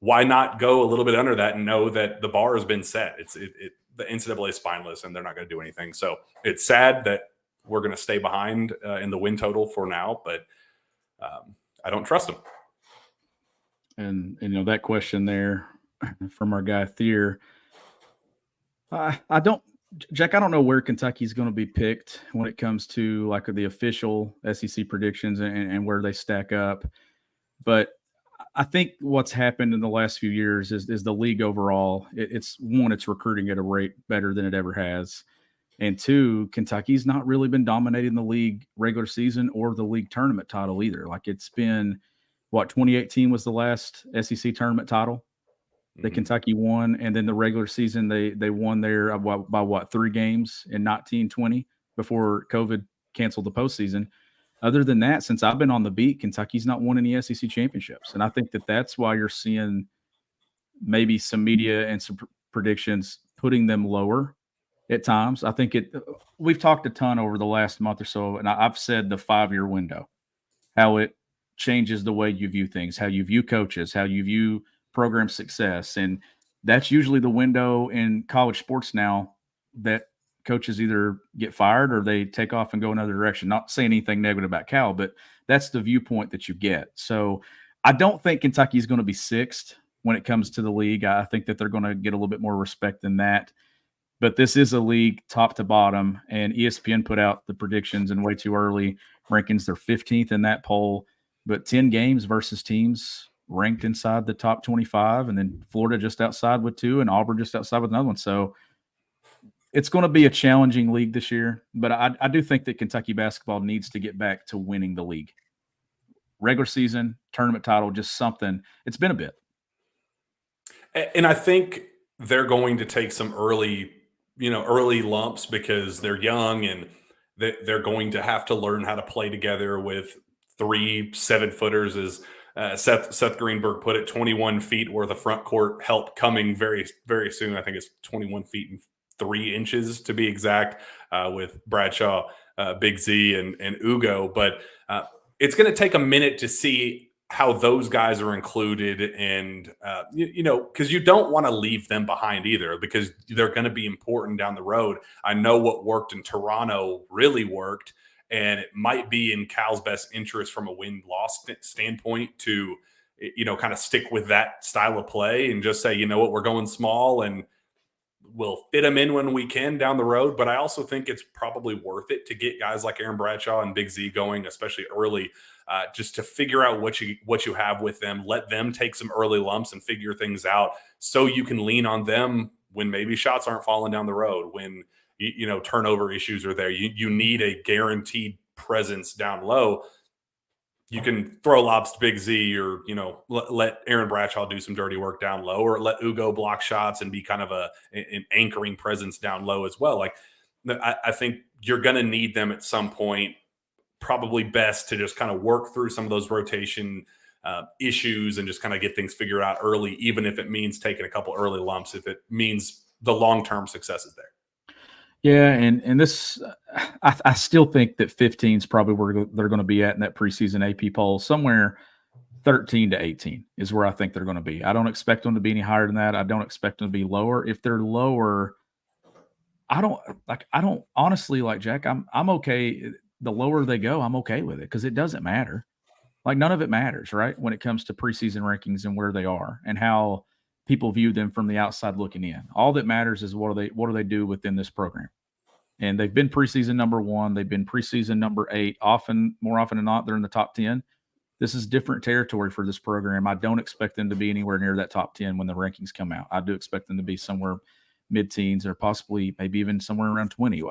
why not go a little bit under that and know that the bar has been set? The NCAA is spineless and they're not going to do anything. So it's sad that we're going to stay behind in the win total for now, but I don't trust them. And that question there from our guy Thier, I don't know where Kentucky's going to be picked when it comes to like the official SEC predictions and where they stack up. But I think what's happened in the last few years is the league overall. It's recruiting at a rate better than it ever has. And 2, Kentucky's not really been dominating the league regular season or the league tournament title either. Like, it's been, 2018 was the last SEC tournament title that Kentucky won. And then the regular season, they won there by 3 games in 1920 before COVID canceled the postseason. Other than that, since I've been on the beat, Kentucky's not won any SEC championships. And I think that's why you're seeing maybe some media and some predictions putting them lower at times. I think we've talked a ton over the last month or so, and I've said the 5-year window, how it changes the way you view things, how you view coaches, how you view program success. And that's usually the window in college sports now that coaches either get fired or they take off and go another direction. Not saying anything negative about Cal, but that's the viewpoint that you get. So I don't think Kentucky is going to be sixth when it comes to the league. I think that they're going to get a little bit more respect than that. But this is a league top to bottom, and ESPN put out the predictions and way too early rankings. They're 15th in that poll, but 10 games versus teams ranked inside the top 25, and then Florida just outside with 2 and Auburn just outside with another one. So it's going to be a challenging league this year, but I do think that Kentucky basketball needs to get back to winning the league. Regular season, tournament title, just something. It's been a bit. And I think they're going to take some early lumps because they're young and they're going to have to learn how to play together with 3 7-footers, as Seth Greenberg put it, 21 feet worth of front court help coming very, very soon. I think it's 21 feet and 3 inches to be exact, with Bradshaw, Big Z, and Ugo. But it's going to take a minute to see how those guys are included, and because you don't want to leave them behind either, because they're going to be important down the road. I know what worked in Toronto really worked, and it might be in Cal's best interest from a win-loss standpoint to kind of stick with that style of play and just say, you know what, we're going small and we'll fit them in when we can down the road. But I also think it's probably worth it to get guys like Aaron Bradshaw and Big Z going, especially early, just to figure out what you have with them. Let them take some early lumps and figure things out, so you can lean on them when maybe shots aren't falling down the road, when turnover issues are there. You need a guaranteed presence down low. You can throw lobs to Big Z, or let Aaron Bradshaw do some dirty work down low, or let Ugo block shots and be kind of an anchoring presence down low as well. Like, I think you're going to need them at some point. Probably best to just kind of work through some of those rotation issues and just kind of get things figured out early, even if it means taking a couple early lumps, if it means the long-term success is there. Yeah, and this, I still think that 15 is probably where they're going to be at in that preseason AP poll. Somewhere 13 to 18 is where I think they're going to be. I don't expect them to be any higher than that. I don't expect them to be lower. If they're lower, I don't honestly, like Jack, I'm okay. The lower they go, I'm okay with it, because it doesn't matter. Like, none of it matters, right? When it comes to preseason rankings and where they are and how people view them from the outside looking in. All that matters is what do they do within this program. And they've been preseason number 1. They've been preseason number 8. More often than not, they're in the top 10. This is different territory for this program. I don't expect them to be anywhere near that top 10 when the rankings come out. I do expect them to be somewhere mid-teens, or possibly maybe even somewhere around 20.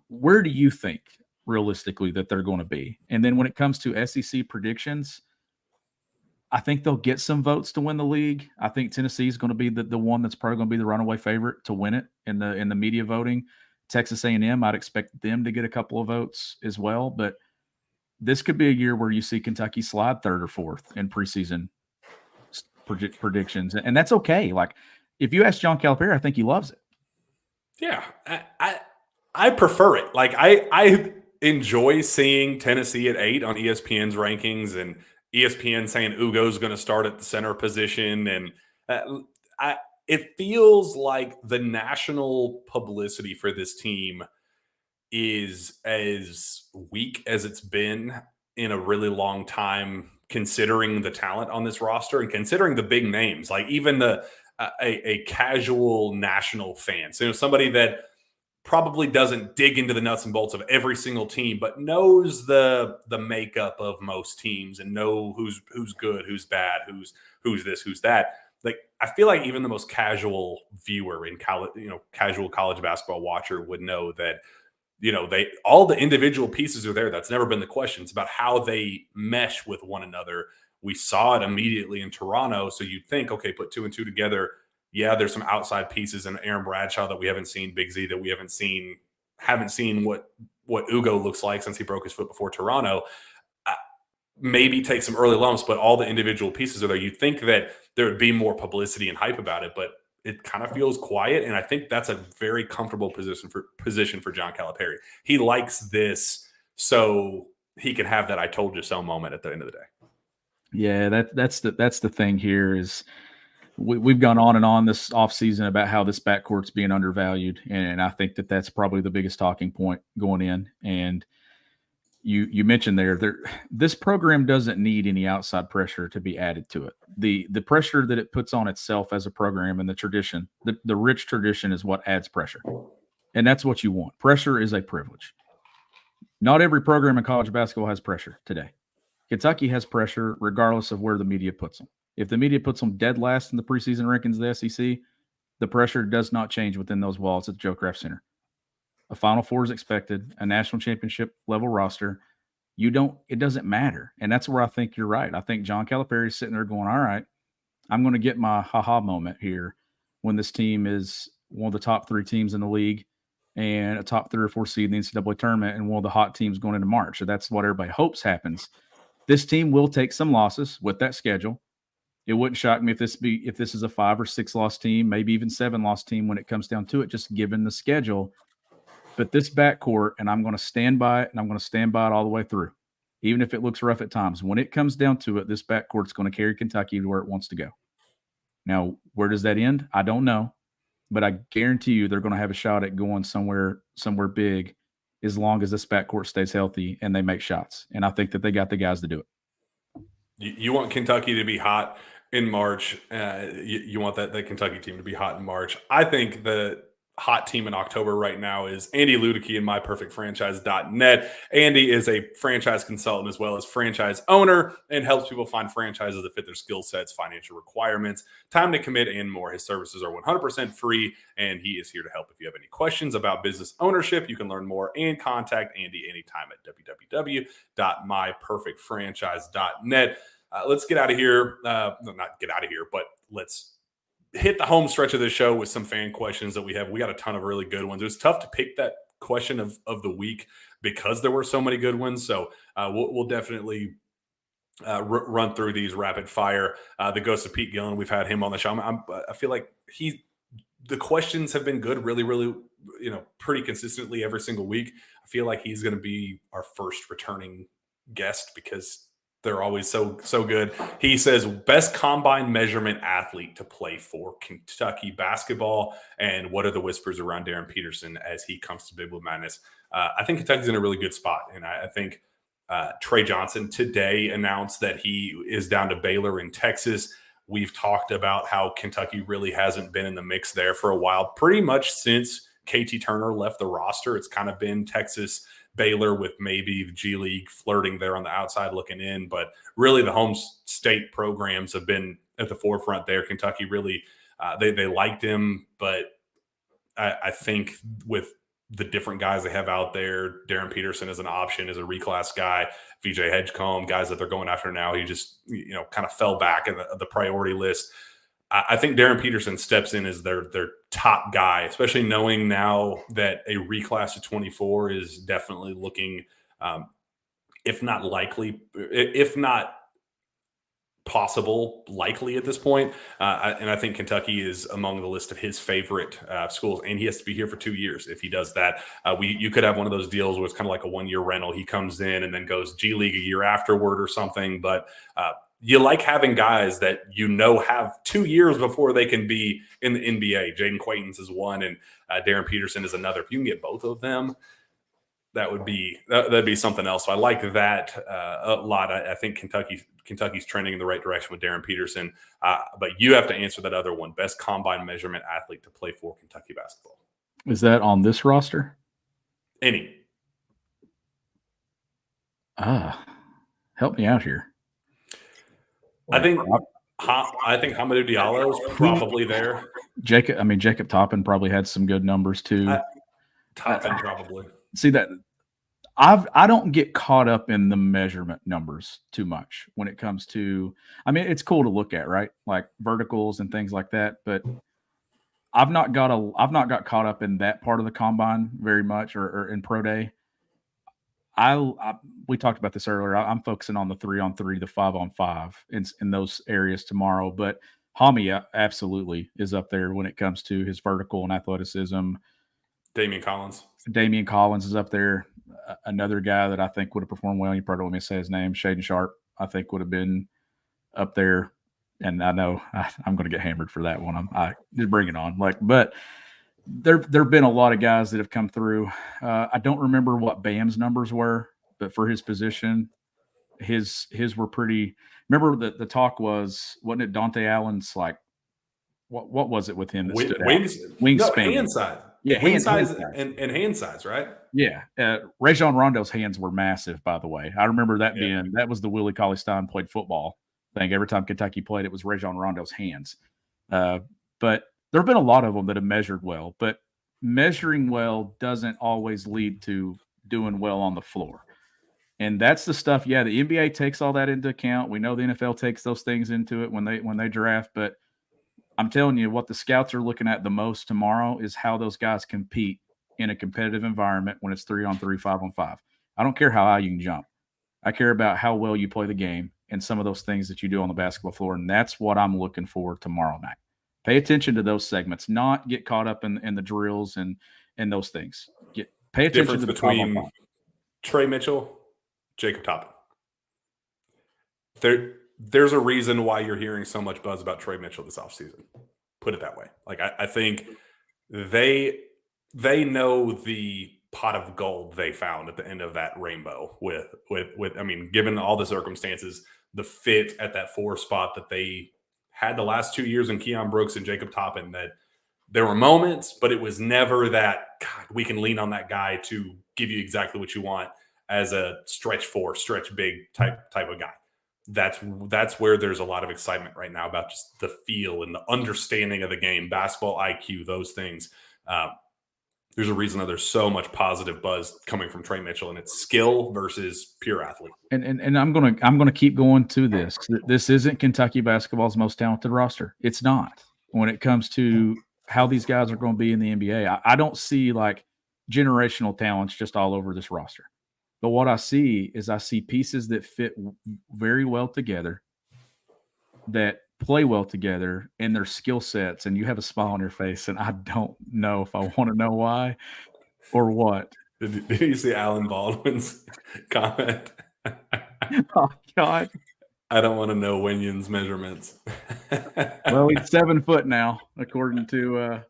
Where do you think realistically that they're going to be? And then when it comes to SEC predictions, I think they'll get some votes to win the league. I think Tennessee is going to be the one that's probably going to be the runaway favorite to win it in the media voting. Texas A&M, I'd expect them to get a couple of votes as well. But this could be a year where you see Kentucky slide 3rd or 4th in preseason predictions, and that's okay. Like, if you ask John Calipari, I think he loves it. Yeah, I prefer it. Like, I enjoy seeing Tennessee at 8 on ESPN's rankings, and ESPN saying Ugo's going to start at the center position, and it feels like the national publicity for this team is as weak as it's been in a really long time, considering the talent on this roster and considering the big names. Like, even a casual national fan, so somebody that probably doesn't dig into the nuts and bolts of every single team, but knows the makeup of most teams and know who's good, who's bad, who's this, who's that. Like, I feel like even the most casual viewer in college, casual college basketball watcher would know that, all the individual pieces are there. That's never been the question. It's about how they mesh with one another. We saw it immediately in Toronto. So you'd think, okay, put 2 and 2 together. Yeah, there's some outside pieces in Aaron Bradshaw that we haven't seen, Big Z that we haven't seen what Ugo looks like since he broke his foot before Toronto. Maybe take some early lumps, but all the individual pieces are there. You'd think that there would be more publicity and hype about it, but it kind of feels quiet, and I think that's a very comfortable position for John Calipari. He likes this so he can have that "I told you so" moment at the end of the day. Yeah, that's the thing here is we've gone on and on this offseason about how this backcourt's being undervalued, and I think that's probably the biggest talking point going in. And you mentioned there this program doesn't need any outside pressure to be added to it. The pressure that it puts on itself as a program and the tradition, the rich tradition, is what adds pressure, and that's what you want. Pressure is a privilege. Not every program in college basketball has pressure today. Kentucky has pressure regardless of where the media puts them. If the media puts them dead last in the preseason rankings of the SEC, the pressure does not change within those walls at the Joe Kraft Center. A Final Four is expected, a national championship level roster. It doesn't matter. And that's where I think you're right. I think John Calipari is sitting there going, all right, I'm going to get my ha-ha moment here when this team is one of the top 3 teams in the league and a top 3 or 4 seed in the NCAA tournament and one of the hot teams going into March. So that's what everybody hopes happens. This team will take some losses with that schedule. It wouldn't shock me if this is a 5 or 6 loss team, maybe even 7 loss team when it comes down to it, just given the schedule. But this backcourt, and I'm going to stand by it, and I'm going to stand by it all the way through, even if it looks rough at times. When it comes down to it, this backcourt's going to carry Kentucky to where it wants to go. Now, where does that end? I don't know, but I guarantee you they're going to have a shot at going somewhere big as long as this backcourt stays healthy and they make shots. And I think that they got the guys to do it. You want Kentucky to be hot in March. You want that Kentucky team to be hot in March. I think the hot team in October right now is Andy Luedecke and MyPerfectFranchise.net. Andy is a franchise consultant as well as franchise owner and helps people find franchises that fit their skill sets, financial requirements, time to commit, and more. His services are 100% free, and he is here to help. If you have any questions about business ownership, you can learn more and contact Andy anytime at www.myperfectfranchise.net. Let's get out of here. Not get out of here, but let's hit the home stretch of the show with some fan questions that we have. We got a ton of really good ones. It was tough to pick that question of the week because there were so many good ones. So we'll definitely run through these rapid fire. The ghost of Pete Gillen, we've had him on the show. I feel like the questions have been good, really, really, pretty consistently every single week. I feel like he's going to be our first returning guest because they're always so good. He says, best combine measurement athlete to play for Kentucky basketball, and what are the whispers around Darren Peterson as he comes to Big Blue Madness? I think Kentucky's in a really good spot, and I think Trey Johnson today announced that he is down to Baylor in Texas. We've talked about how Kentucky really hasn't been in the mix there for a while, pretty much since KT Turner left the roster. It's kind of been Texas, Baylor, with maybe the G League flirting there on the outside looking in. But really the home state programs have been at the forefront there. Kentucky really, they liked him, but I think with the different guys they have out there, Darren Peterson is an option, as a reclass guy, VJ Hedgecomb, guys that they're going after now. He just, kind of fell back in the priority list. I think Darren Peterson steps in as their top guy, especially knowing now that a reclass of 24 is definitely looking, if not likely, if not possible, likely at this point. And I think Kentucky is among the list of his favorite schools, and he has to be here for 2 years. If he does that, you could have one of those deals where it's kind of like a 1-year rental. He comes in and then goes G League a year afterward or something. But you like having guys that have 2 years before they can be in the NBA. Jaden Quaintance is one, and Darren Peterson is another. If you can get both of them, that'd be something else. So I like that a lot. I think Kentucky's trending in the right direction with Darren Peterson. But you have to answer that other one: best combine measurement athlete to play for Kentucky basketball. Is that on this roster? Any? Help me out here. I think Hamidou Diallo is probably there. Jacob Toppin probably had some good numbers too. Toppin probably. See that I don't get caught up in the measurement numbers too much when it comes to. It's cool to look at, right? Like verticals and things like that, but I've not got caught up in that part of the combine very much, or in pro day. We talked about this earlier. I'm focusing on the 3-on-3, the 5-on-5 in those areas tomorrow. But Hami absolutely is up there when it comes to his vertical and athleticism. Damian Collins. Damian Collins is up there. Another guy that I think would have performed well. You probably don't want me to say his name. Shaden Sharp, I think, would have been up there. And I know I'm going to get hammered for that one. I just bring it on. But there've been a lot of guys that have come through. I don't remember what Bam's numbers were, but for his position, his were pretty. Remember the talk wasn't it Dante Allen's like what was it with him that stood out? Wingspan. Hand size. Yeah, hand size and hand size, right? Yeah. Rajon Rondo's hands were massive, by the way. I remember that that was the Willie Cauley-Stein played football thing. Every time Kentucky played, it was Rajon Rondo's hands. But there have been a lot of them that have measured well, but measuring well doesn't always lead to doing well on the floor. And that's the stuff. Yeah, the NBA takes all that into account. We know the NFL takes those things into it when they draft, but I'm telling you, what the scouts are looking at the most tomorrow is how those guys compete in a competitive environment when it's 3-on-3, 5-on-5. I don't care how high you can jump. I care about how well you play the game and some of those things that you do on the basketball floor, and that's what I'm looking for tomorrow night. Pay attention to those segments, not get caught up in the drills and those things. Pay attention to the between Trey Mitchell, Jacob Toppin. There's a reason why you're hearing so much buzz about Trey Mitchell this offseason. Put it that way. Like I think they know the pot of gold they found at the end of that rainbow with I mean, given all the circumstances, the fit at that 4 spot that they had the last 2 years in Keon Brooks and Jacob Toppin, that there were moments, but it was never that, God, we can lean on that guy to give you exactly what you want as a stretch 4, stretch big type of guy. That's where there's a lot of excitement right now about just the feel and the understanding of the game, basketball IQ, those things. There's a reason that there's so much positive buzz coming from Trey Mitchell, and it's skill versus pure athlete. And I'm gonna keep going to this. This isn't Kentucky basketball's most talented roster. It's not. When it comes to how these guys are going to be in the NBA, I don't see like generational talents just all over this roster. But what I see is pieces that fit very well together, that play well together in their skill sets, and you have a smile on your face, and I don't know if I want to know why or what. Did you see Alan Baldwin's comment? Oh, God. I don't want to know Winyon's measurements. Well, he's 7 foot now, according to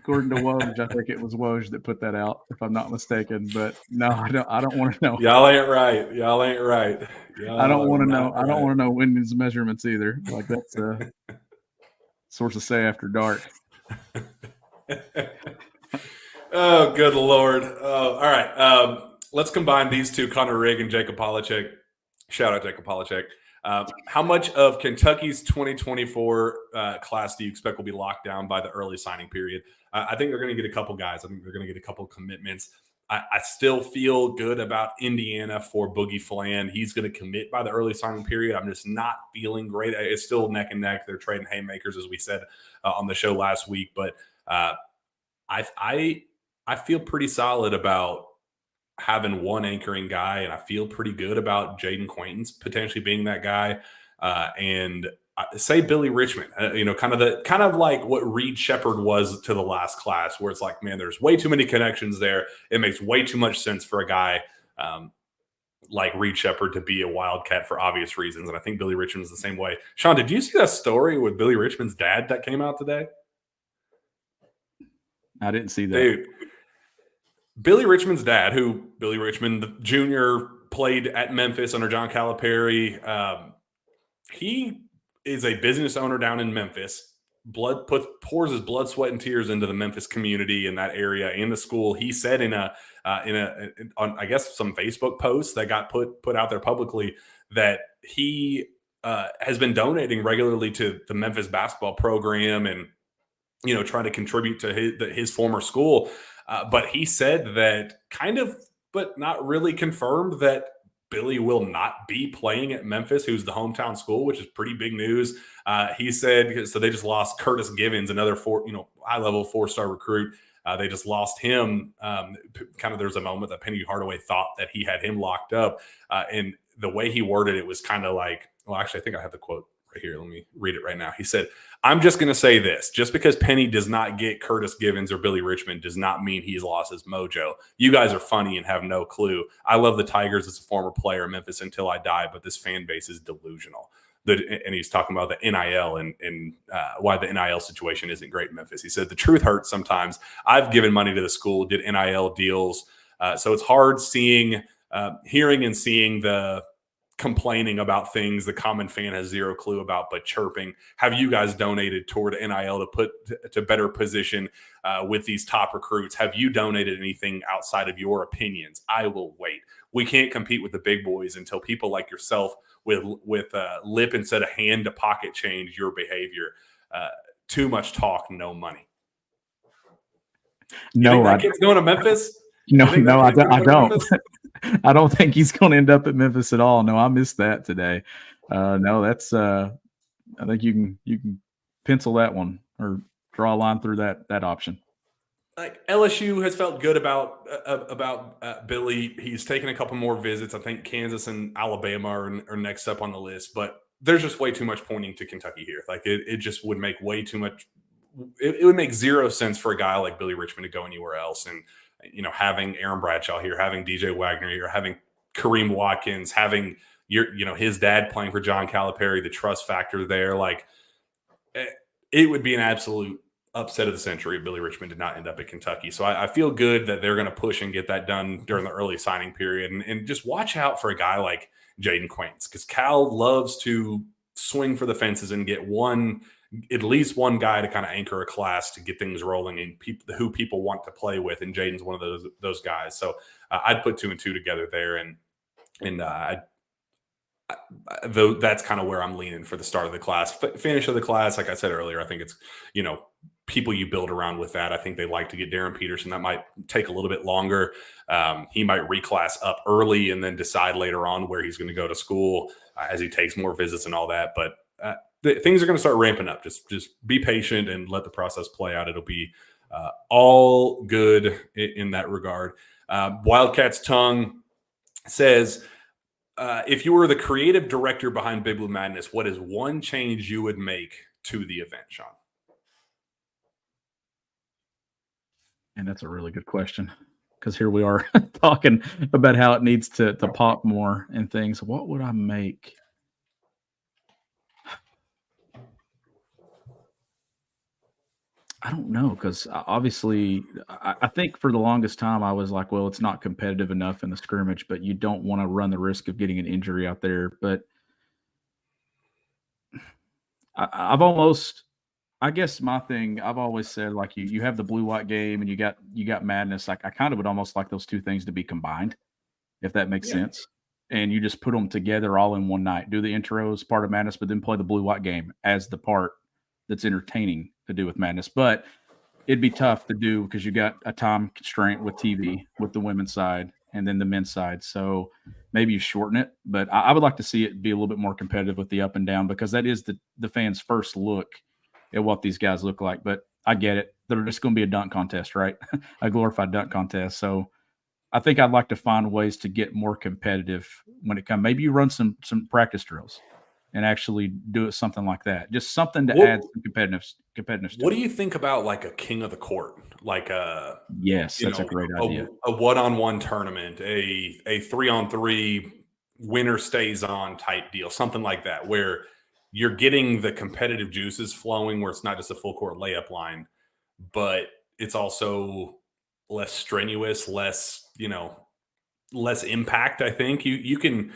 Woj. I think it was Woj that put that out, if I'm not mistaken. But no, I don't want to know. Y'all ain't right. I don't want to know. I don't want to know Winyon's measurements either. Like, that's a source of say after dark. Oh, good Lord. Oh, all right. Let's combine these two, Connor Rigg and Jacob Polachek. Shout out Jacob Polachek. How much of Kentucky's 2024 class do you expect will be locked down by the early signing period? I think they're going to get a couple guys. I think they're going to get a couple commitments. I still feel good about Indiana for Boogie Flan. He's going to commit by the early signing period. I'm just not feeling great. It's still neck and neck. They're trading haymakers, as we said on the show last week. But I feel pretty solid about having one anchoring guy, and I feel pretty good about Jaden Quaintance potentially being that guy. And say Billy Richmond, kind of like what Reed Shepherd was to the last class, where it's like, man, there's way too many connections there. It makes way too much sense for a guy like Reed Shepherd to be a Wildcat for obvious reasons. And I think Billy Richmond is the same way. Shawn, did you see that story with Billy Richmond's dad that came out today? I didn't see that. Dude, Billy Richmond's dad, who Billy Richmond Jr. played at Memphis under John Calipari, he is a business owner down in Memphis. Pours his blood, sweat, and tears into the Memphis community in that area and the school. He said on I guess some Facebook posts that got put out there publicly that he has been donating regularly to the Memphis basketball program and trying to contribute to his former school. But he said that kind of, but not really confirmed, that Billy will not be playing at Memphis, who's the hometown school, which is pretty big news. He said, so they just lost Curtis Givens, another high-level 4-star recruit. They just lost him. Kind of there's a moment that Penny Hardaway thought that he had him locked up. And the way he worded it was kind of like, well, actually, I think I have the quote right here. Let me read it right now. He said, I'm just going to say this. Just because Penny does not get Curtis Givens or Billy Richmond does not mean he's lost his mojo. You guys are funny and have no clue. I love the Tigers as a former player in Memphis until I die, but this fan base is delusional. And he's talking about the NIL and why the NIL situation isn't great in Memphis. He said, the truth hurts sometimes. I've given money to the school, did NIL deals. So it's hard hearing and seeing the complaining about things the common fan has zero clue about, but chirping. Have you guys donated toward NIL to put to better position with these top recruits? Have you donated anything outside of your opinions? I will wait. We can't compete with the big boys until people like yourself with lip instead of hand to pocket change your behavior. Too much talk, no money. No, that kid's going to Memphis. No, I don't. I don't think he's going to end up at Memphis at all. No, I missed that today. No, that's. I think you can pencil that one or draw a line through that option. Like LSU has felt good about Billy. He's taken a couple more visits. I think Kansas and Alabama are next up on the list, but there's just way too much pointing to Kentucky here. Like it just would make way too much. It would make zero sense for a guy like Billy Richmond to go anywhere else. And having Aaron Bradshaw here, having DJ Wagner here, having Kareem Watkins, having his dad playing for John Calipari, the trust factor there, like it would be an absolute upset of the century if Billy Richmond did not end up at Kentucky. So I feel good that they're going to push and get that done during the early signing period. And just watch out for a guy like Jaden Quaintz, because Cal loves to swing for the fences and get at least one guy to kind of anchor a class to get things rolling and who people want to play with. And Jaden's one of those guys. So I'd put 2 and 2 together there. And that's kind of where I'm leaning for the start of the class. Finish of the class, like I said earlier, I think it's, people you build around with that. I think they like to get Darren Peterson. That might take a little bit longer. He might reclass up early and then decide later on where he's going to go to school as he takes more visits and all that. But things are going to start ramping up. Just be patient and let the process play out. It'll be all good in that regard. Wildcat's Tongue says, if you were the creative director behind Big Blue Madness, what is one change you would make to the event, Shawn? And that's a really good question, because here we are talking about how it needs to pop more and things. What would I make? I don't know, because obviously I think for the longest time I was like, well, it's not competitive enough in the scrimmage, but you don't want to run the risk of getting an injury out there. But I guess my thing, I've always said, like, you have the blue-white game and you got madness. Like, I kind of would almost like those two things to be combined, if that makes sense. And you just put them together all in one night. Do the intros part of madness, but then play the blue-white game as the part that's entertaining to do with madness. But it'd be tough to do because you got a time constraint with TV with the women's side and then the men's side. So maybe you shorten it, but I would like to see it be a little bit more competitive with the up and down, because that is the fans' first look at what these guys look like. But I get it. They're just going to be a dunk contest, right? A glorified dunk contest. So I think I'd like to find ways to get more competitive when it comes. Maybe you run some practice drills and actually do it something like that. Just something to add some competitiveness. What do you think about like a king of the court? Like yes, that's a great idea. A one-on-one tournament, a 3-on-3 winner stays on type deal, something like that, where you're getting the competitive juices flowing, where it's not just a full court layup line, but it's also less strenuous, less impact. I think you can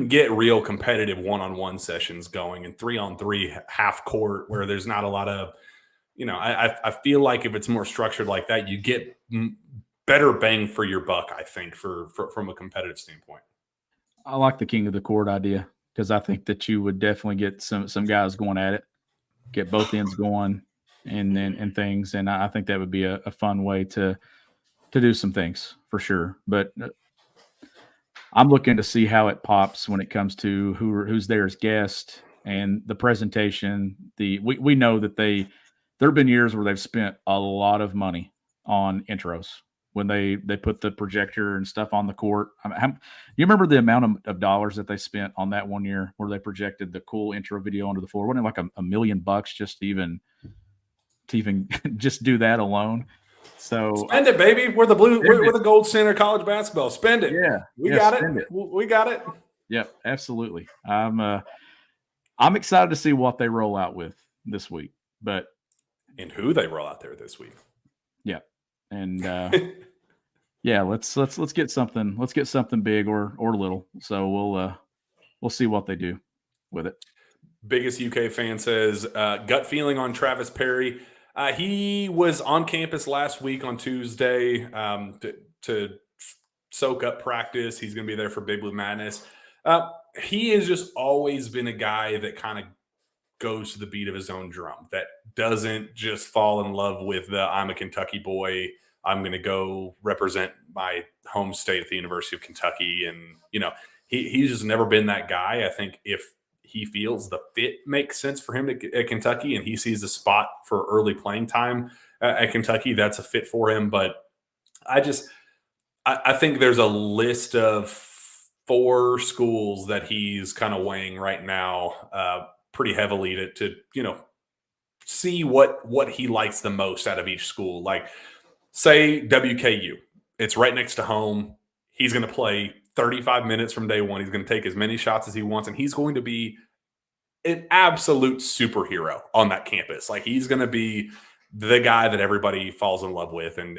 get real competitive one-on-one sessions going, and 3-on-3 half court where there's not a lot of, I feel like if it's more structured like that, you get better bang for your buck, I think, from a competitive standpoint. I like the king of the court idea, because I think that you would definitely get some guys going at it, get both ends going and things. And I think that would be a fun way to do some things for sure. But I'm looking to see how it pops when it comes to who's there as guest and the presentation. We know that there have been years where they've spent a lot of money on intros when they put the projector and stuff on the court. I mean, you remember the amount of dollars that they spent on that one year where they projected the cool intro video onto the floor? Wasn't it like $1 million just to even just do that alone? So spend it, baby. We're the gold standard of college basketball. Spend it. Yeah, we got it. We got it. Yep, absolutely. I'm excited to see what they roll out with this week, and who they roll out there this week. Yeah, and yeah, let's get something. Let's get something big or little. So we'll see what they do with it. Biggest UK fan says gut feeling on Travis Perry. He was on campus last week on Tuesday to soak up practice. He's going to be there for Big Blue Madness. He has just always been a guy that kind of goes to the beat of his own drum, that doesn't just fall in love with I'm a Kentucky boy, I'm going to go represent my home state at the University of Kentucky. And, he's just never been that guy. I think if he feels the fit makes sense for him at Kentucky and he sees a spot for early playing time at Kentucky, that's a fit for him. But I think there's a list of 4 schools that he's kind of weighing right now pretty heavily to see what he likes the most out of each school. Like, say WKU, it's right next to home. He's going to play 35 minutes from day one. He's going to take as many shots as he wants, and he's going to be an absolute superhero on that campus. Like, he's going to be the guy that everybody falls in love with, and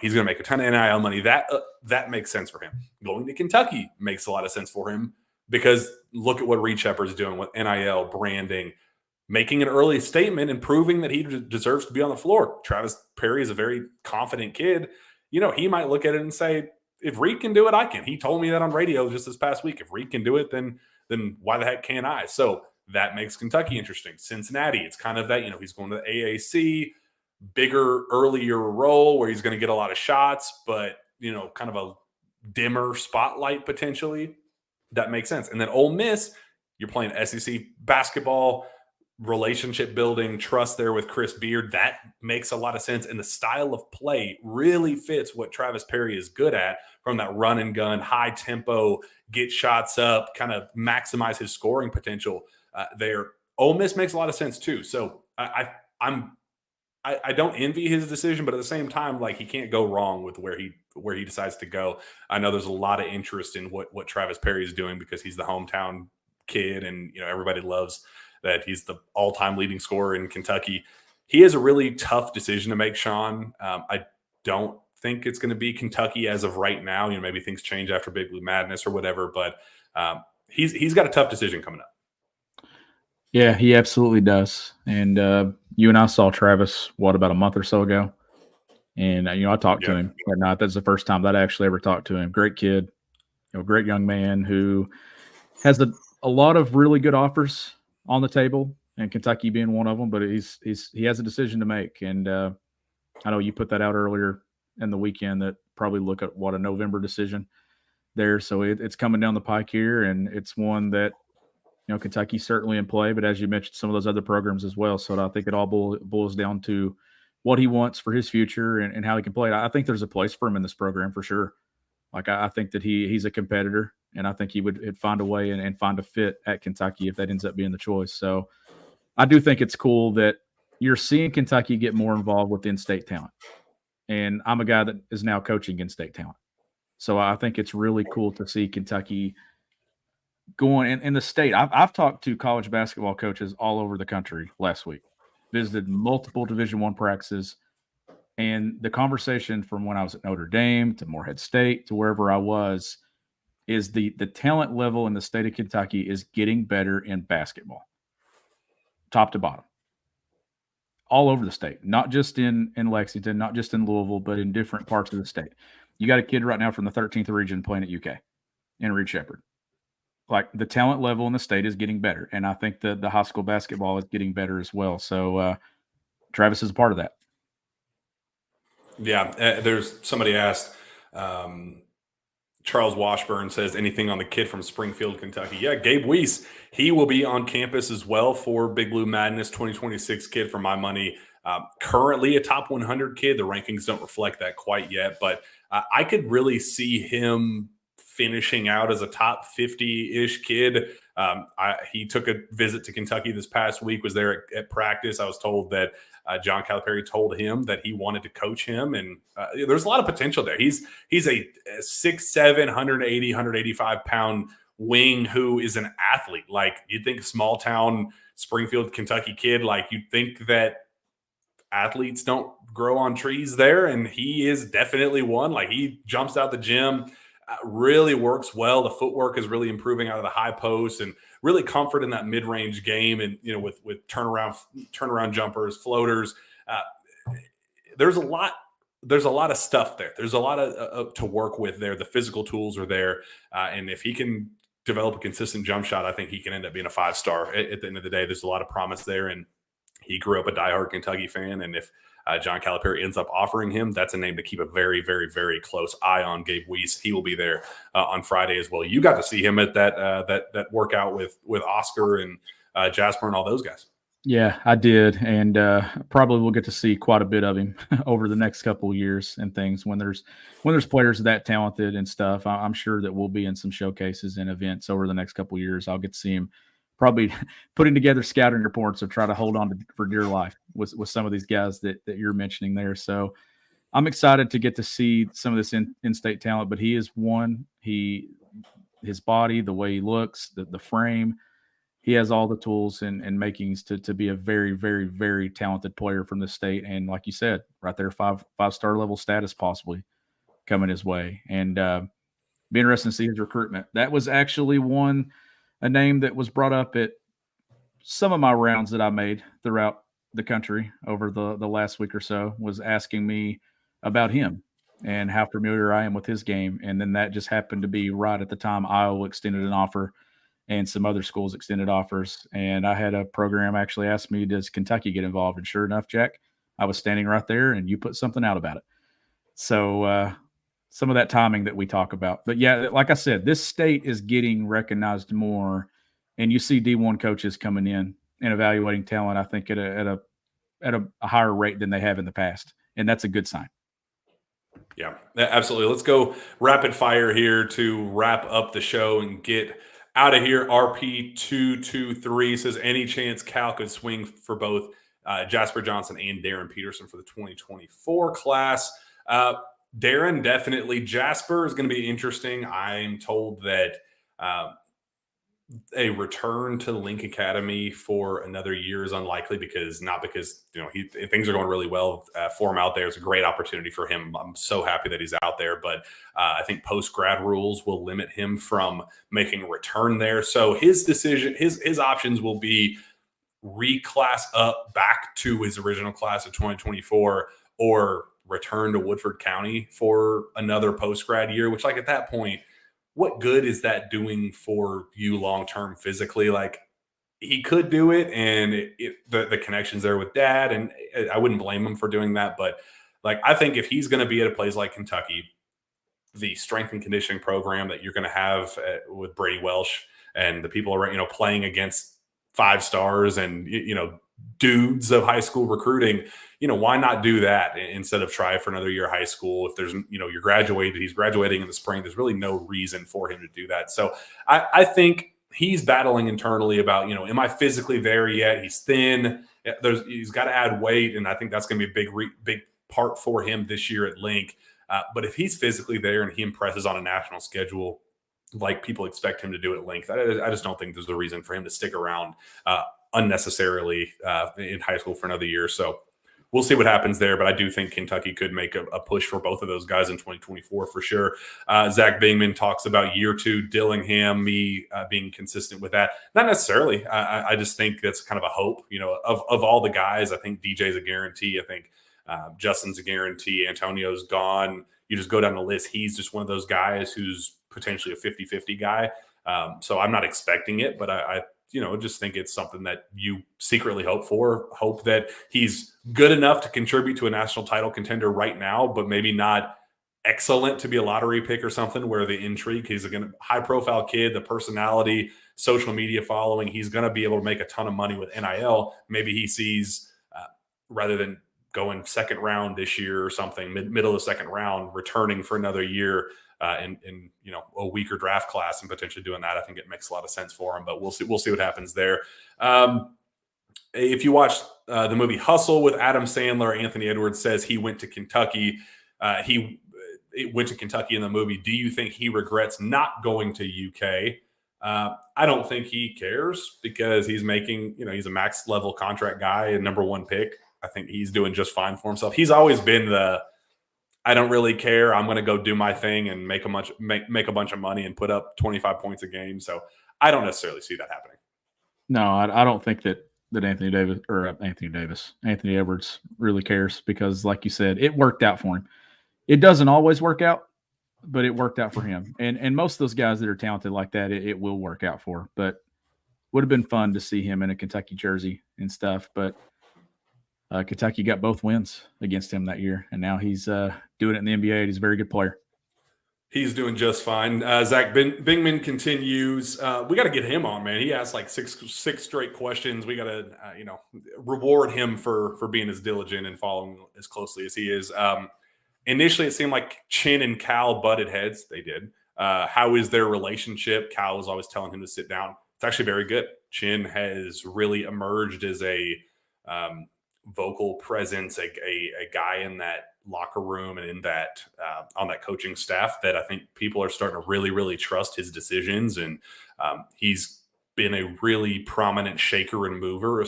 he's going to make a ton of NIL money. That makes sense for him. Going to Kentucky makes a lot of sense for him because look at what Reed Shepherd's doing with NIL, branding, making an early statement and proving that he deserves to be on the floor. Travis Perry is a very confident kid. He might look at it and say, if Reed can do it, I can. He told me that on radio just this past week. If Reed can do it, then why the heck can't I? So that makes Kentucky interesting. Cincinnati, it's kind of that, he's going to the AAC, bigger, earlier role where he's going to get a lot of shots, but, kind of a dimmer spotlight potentially. That makes sense. And then Ole Miss, you're playing SEC basketball, relationship building, trust there with Chris Beard. That makes a lot of sense. And the style of play really fits what Travis Perry is good at, from that run and gun, high tempo, get shots up, kind of maximize his scoring potential there. Ole Miss makes a lot of sense too. So I don't envy his decision, but at the same time, like, he can't go wrong with where he decides to go. I know there's a lot of interest in what Travis Perry is doing because he's the hometown kid, and everybody loves that he's the all-time leading scorer in Kentucky. He has a really tough decision to make, Shawn. I don't think it's going to be Kentucky as of right now. Maybe things change after Big Blue Madness or whatever, but he's got a tough decision coming up. Yeah, he absolutely does. And you and I saw Travis, about a month or so ago? And, I talked to him that night. That's the first time that I actually ever talked to him. Great kid, great young man who has a lot of really good offers on the table, and Kentucky being one of them, but he has a decision to make. And I know you put that out earlier in the weekend that probably look at a November decision there. So it's coming down the pike here, and it's one that, Kentucky's certainly in play, but as you mentioned, some of those other programs as well. So I think it all boils down to what he wants for his future and how he can play. I think there's a place for him in this program for sure. Like, I think that he's a competitor, and I think he would find a way and find a fit at Kentucky if that ends up being the choice. So I do think it's cool that you're seeing Kentucky get more involved with in-state talent. And I'm a guy that is now coaching in-state talent. So I think it's really cool to see Kentucky going in the state. I've talked to college basketball coaches all over the country last week, visited multiple Division I practices, and the conversation from when I was at Notre Dame to Morehead State to wherever I was is the talent level in the state of Kentucky is getting better in basketball, top to bottom, all over the state, not just in Lexington, not just in Louisville, but in different parts of the state. You got a kid right now from the 13th region playing at UK in Reed Shepherd. Like, the talent level in the state is getting better, and I think the high school basketball is getting better as well. So Travis is a part of that. Yeah, there's somebody asked, Charles Washburn says, anything on the kid from Springfield, Kentucky? Yeah, Gabe Weiss. He will be on campus as well for Big Blue Madness 2026 kid, for my money. Currently a top 100 kid. The rankings don't reflect that quite yet, but I could really see him finishing out as a top 50-ish kid. He took a visit to Kentucky this past week, was there at practice. I was told that John Calipari told him that he wanted to coach him, and there's a lot of potential there. He's a 6'7", 180, 185-pound wing who is an athlete. Like, you'd think small town Springfield, Kentucky kid, like you'd think that athletes don't grow on trees there, and he is definitely one. Like, he jumps out the gym, really works well. The footwork is really improving out of the high post, and really comfort in that mid-range game, and with turnaround jumpers, floaters. There's a lot of stuff there. There's a lot of to work with there. The physical tools are there, and if he can develop a consistent jump shot, I think he can end up being a 5-star at the end of the day. There's a lot of promise there, and he grew up a diehard Kentucky fan. And if John Calipari ends up offering him, that's a name to keep a very, very, very close eye on. Gabe Weiss, he will be there on Friday as well. You got to see him at that workout with Oscar and Jasper and all those guys. Yeah, I did, and probably we'll get to see quite a bit of him over the next couple of years and things. When there's players that talented and stuff, I'm sure that we'll be in some showcases and events over the next couple of years. I'll get to see him probably putting together scouting reports or try to hold on for dear life with some of these guys that you're mentioning there. So I'm excited to get to see some of this in-state talent. But he is one. His body, the way he looks, the frame. He has all the tools and makings to be a very, very, very talented player from the state. And like you said, right there, five-star level status possibly coming his way. And be interesting to see his recruitment. That was actually a name that was brought up at some of my rounds that I made throughout the country over the last week or so, was asking me about him and how familiar I am with his game. And then that just happened to be right at the time Iowa extended an offer and some other schools extended offers. And I had a program actually ask me, does Kentucky get involved? And sure enough, Jack, I was standing right there and you put something out about it. So some of that timing that we talk about. But yeah, like I said, this state is getting recognized more, and you see D1 coaches coming in and evaluating talent, I think, at a higher rate than they have in the past. And that's a good sign. Yeah, absolutely. Let's go rapid fire here to wrap up the show and get out of here. RP223 says, any chance Cal could swing for both Jasper Johnson and Darren Peterson for the 2024 class? Darren, definitely. Jasper is going to be interesting. I'm told that a return to Link Academy for another year is unlikely, because things are going really well for him out there. It's a great opportunity for him. I'm so happy that he's out there, but I think post-grad rules will limit him from making a return there. So his decision, his options will be reclass up back to his original class of 2024, or return to Woodford County for another post-grad year, which, like, at that point, what good is that doing for you long-term physically? Like, he could do it, and the connection's there with dad, and I wouldn't blame him for doing that. But, like, I think if he's going to be at a place like Kentucky, the strength and conditioning program that you're going to have with Brady Welsh and the people around, playing against 5 stars and, dudes of high school recruiting, why not do that instead of try for another year of high school? If there's, you're graduated, he's graduating in the spring, there's really no reason for him to do that. So I think he's battling internally about, am I physically there yet? He's thin. He's got to add weight. And I think that's going to be a big part for him this year at Link. But if he's physically there and he impresses on a national schedule, like people expect him to do at Link, I just don't think there's a reason for him to stick around unnecessarily in high school for another year. So we'll see what happens there, but I do think Kentucky could make a push for both of those guys in 2024 for sure. Zach Bingman talks about year 2 Dillingham, me being consistent with that. Not necessarily. I just think that's kind of a hope, of all the guys. I think DJ's a guarantee. I think Justin's a guarantee. Antonio's gone. You just go down the list. He's just one of those guys who's potentially a 50-50 guy. So I'm not expecting it, but I just think it's something that you secretly hope that he's good enough to contribute to a national title contender right now, but maybe not excellent to be a lottery pick or something where the intrigue, he's a high profile kid, the personality, social media following, he's going to be able to make a ton of money with NIL. Maybe he sees, rather than going second round this year or something, middle of the second round, returning for another year in a weaker draft class and potentially doing that. I think it makes a lot of sense for him, but we'll see what happens there. If you watch the movie Hustle with Adam Sandler, Anthony Edwards says he went to Kentucky. He went to Kentucky in the movie. Do you think he regrets not going to UK? I don't think he cares because he's making, he's a max level contract guy and number one pick. I think he's doing just fine for himself. He's always been I don't really care. I'm going to go do my thing and make a bunch of money and put up 25 points a game. So I don't necessarily see that happening. No, I don't think that Anthony Edwards really cares because, like you said, it worked out for him. It doesn't always work out, but it worked out for him. And most of those guys that are talented like that, it will work out for. But would have been fun to see him in a Kentucky jersey and stuff. But Kentucky got both wins against him that year, and now he's doing it in the NBA. He's a very good player. He's doing just fine. Zach Bingman continues. We got to get him on, man. He asked like six straight questions. We got to, reward him for being as diligent and following as closely as he is. Initially, it seemed like Chin and Cal butted heads. They did. How is their relationship? Cal was always telling him to sit down. It's actually very good. Chin has really emerged as a vocal presence, a guy in that locker room and in that on that coaching staff that I think people are starting to really, really trust his decisions. And he's been a really prominent shaker and mover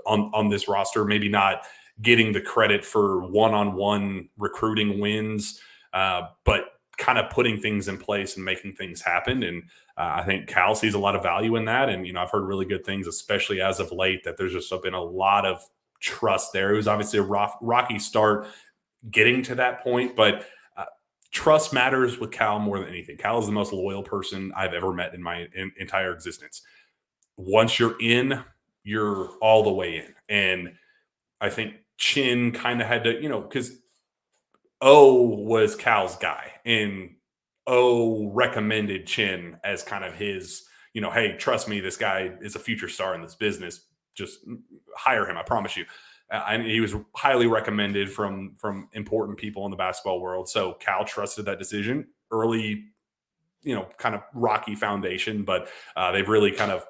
on this roster, maybe not getting the credit for one-on-one recruiting wins, but kind of putting things in place and making things happen. And I think Cal sees a lot of value in that. And, I've heard really good things, especially as of late, that there's just been a lot of trust there. It was obviously a rocky start getting to that point, but trust matters with Cal more than anything. Cal is the most loyal person I've ever met in my entire existence. Once you're in, you're all the way in. And I think Chin kind of had to, because O was Cal's guy and O recommended Chin as kind of his, hey, trust me, this guy is a future star in this business. Just hire him. I promise you. And he was highly recommended from important people in the basketball world. So Cal trusted that decision early, kind of rocky foundation, but they've really kind of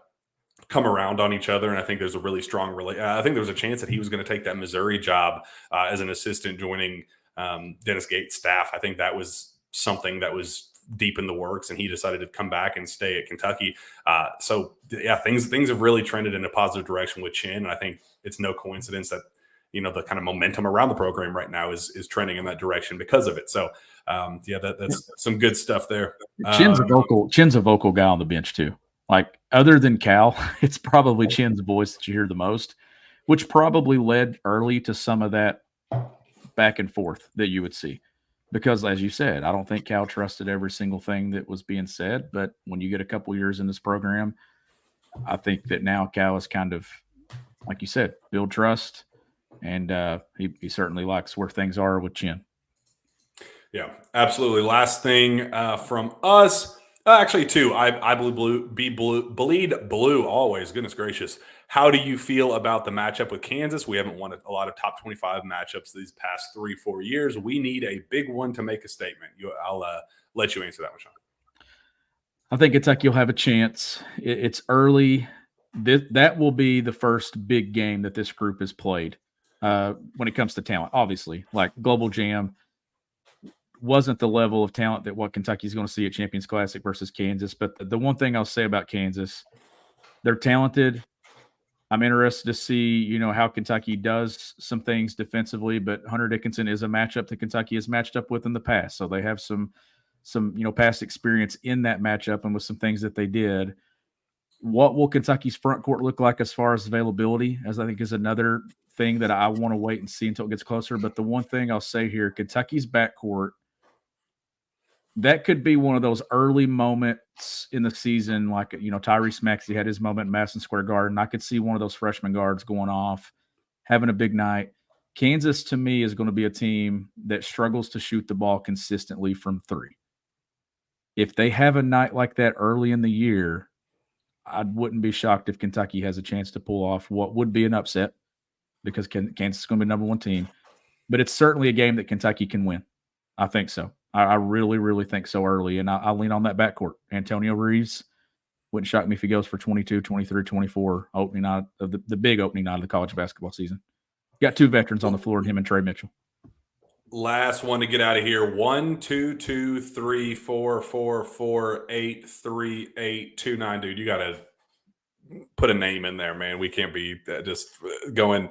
come around on each other. And I think there's a really strong I think there was a chance that he was going to take that Missouri job as an assistant joining Dennis Gates' staff. I think that was something that was deep in the works, and he decided to come back and stay at Kentucky. So yeah, things have really trended in a positive direction with Chin. And I think it's no coincidence that, the kind of momentum around the program right now is trending in that direction because of it. So that's some good stuff there. Chin's a vocal guy on the bench too. Like other than Cal, it's probably Chin's voice that you hear the most, which probably led early to some of that back and forth that you would see. Because as you said, I don't think Cal trusted every single thing that was being said. But when you get a couple years in this program, I think that now Cal is kind of, like you said, build trust. And he certainly likes where things are with Chin. Yeah, absolutely. Last thing from us, actually two. I bleed blue always. Goodness gracious. How do you feel about the matchup with Kansas? We haven't won a lot of top 25 matchups these past 3-4 years. We need a big one to make a statement. I'll let you answer that one, Shawn. I think Kentucky will have a chance. It's early. That will be the first big game that this group has played when it comes to talent. Obviously, like Global Jam wasn't the level of talent that what Kentucky's going to see at Champions Classic versus Kansas. But the one thing I'll say about Kansas, they're talented. I'm interested to see, how Kentucky does some things defensively, but Hunter Dickinson is a matchup that Kentucky has matched up with in the past. So they have some past experience in that matchup and with some things that they did. What will Kentucky's front court look like as far as availability, as I think is another thing that I want to wait and see until it gets closer. But the one thing I'll say here, Kentucky's backcourt, that could be one of those early moments in the season, like, Tyrese Maxey had his moment in Madison Square Garden. I could see one of those freshman guards going off, having a big night. Kansas, to me, is going to be a team that struggles to shoot the ball consistently from three. If they have a night like that early in the year, I wouldn't be shocked if Kentucky has a chance to pull off what would be an upset because Kansas is going to be the number 1 team. But it's certainly a game that Kentucky can win. I think so. I really, really think so early. And I lean on that backcourt. Antonio Reeves, wouldn't shock me if he goes for 22, 23, 24 opening night of the big opening night of the college basketball season. Got 2 veterans on the floor, him and Trey Mitchell. Last one to get out of here. 1, 2, 2, 3, 4, 4, 4, 8, 3, 8, 2, 9. Dude, you got to put a name in there, man. We can't be just going.